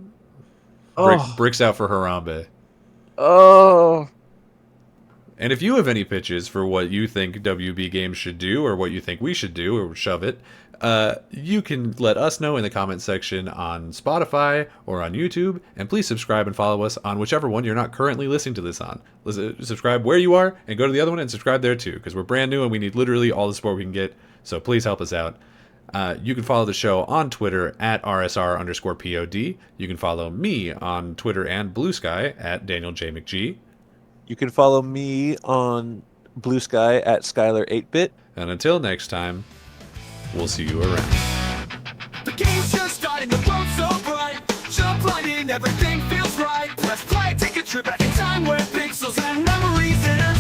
Bricks out for Harambe. Oh. And if you have any pitches for what you think WB Games should do, or what you think we should do, or shove it, you can let us know in the comment section on Spotify or on YouTube. And please subscribe and follow us on whichever one you're not currently listening to this on. Subscribe where you are and go to the other one and subscribe there too, because we're brand new and we need literally all the support we can get. So please help us out. You can follow the show on Twitter at rsr_pod. You can follow me on Twitter and Blue Sky at Daniel J. McG. You can follow me on Blue Sky at Skyler8bit. And until next time, we'll see you around. The game's just starting, the world's so bright. Jump right in, everything feels right. Let's play, take a trip back in time where pixels and memories and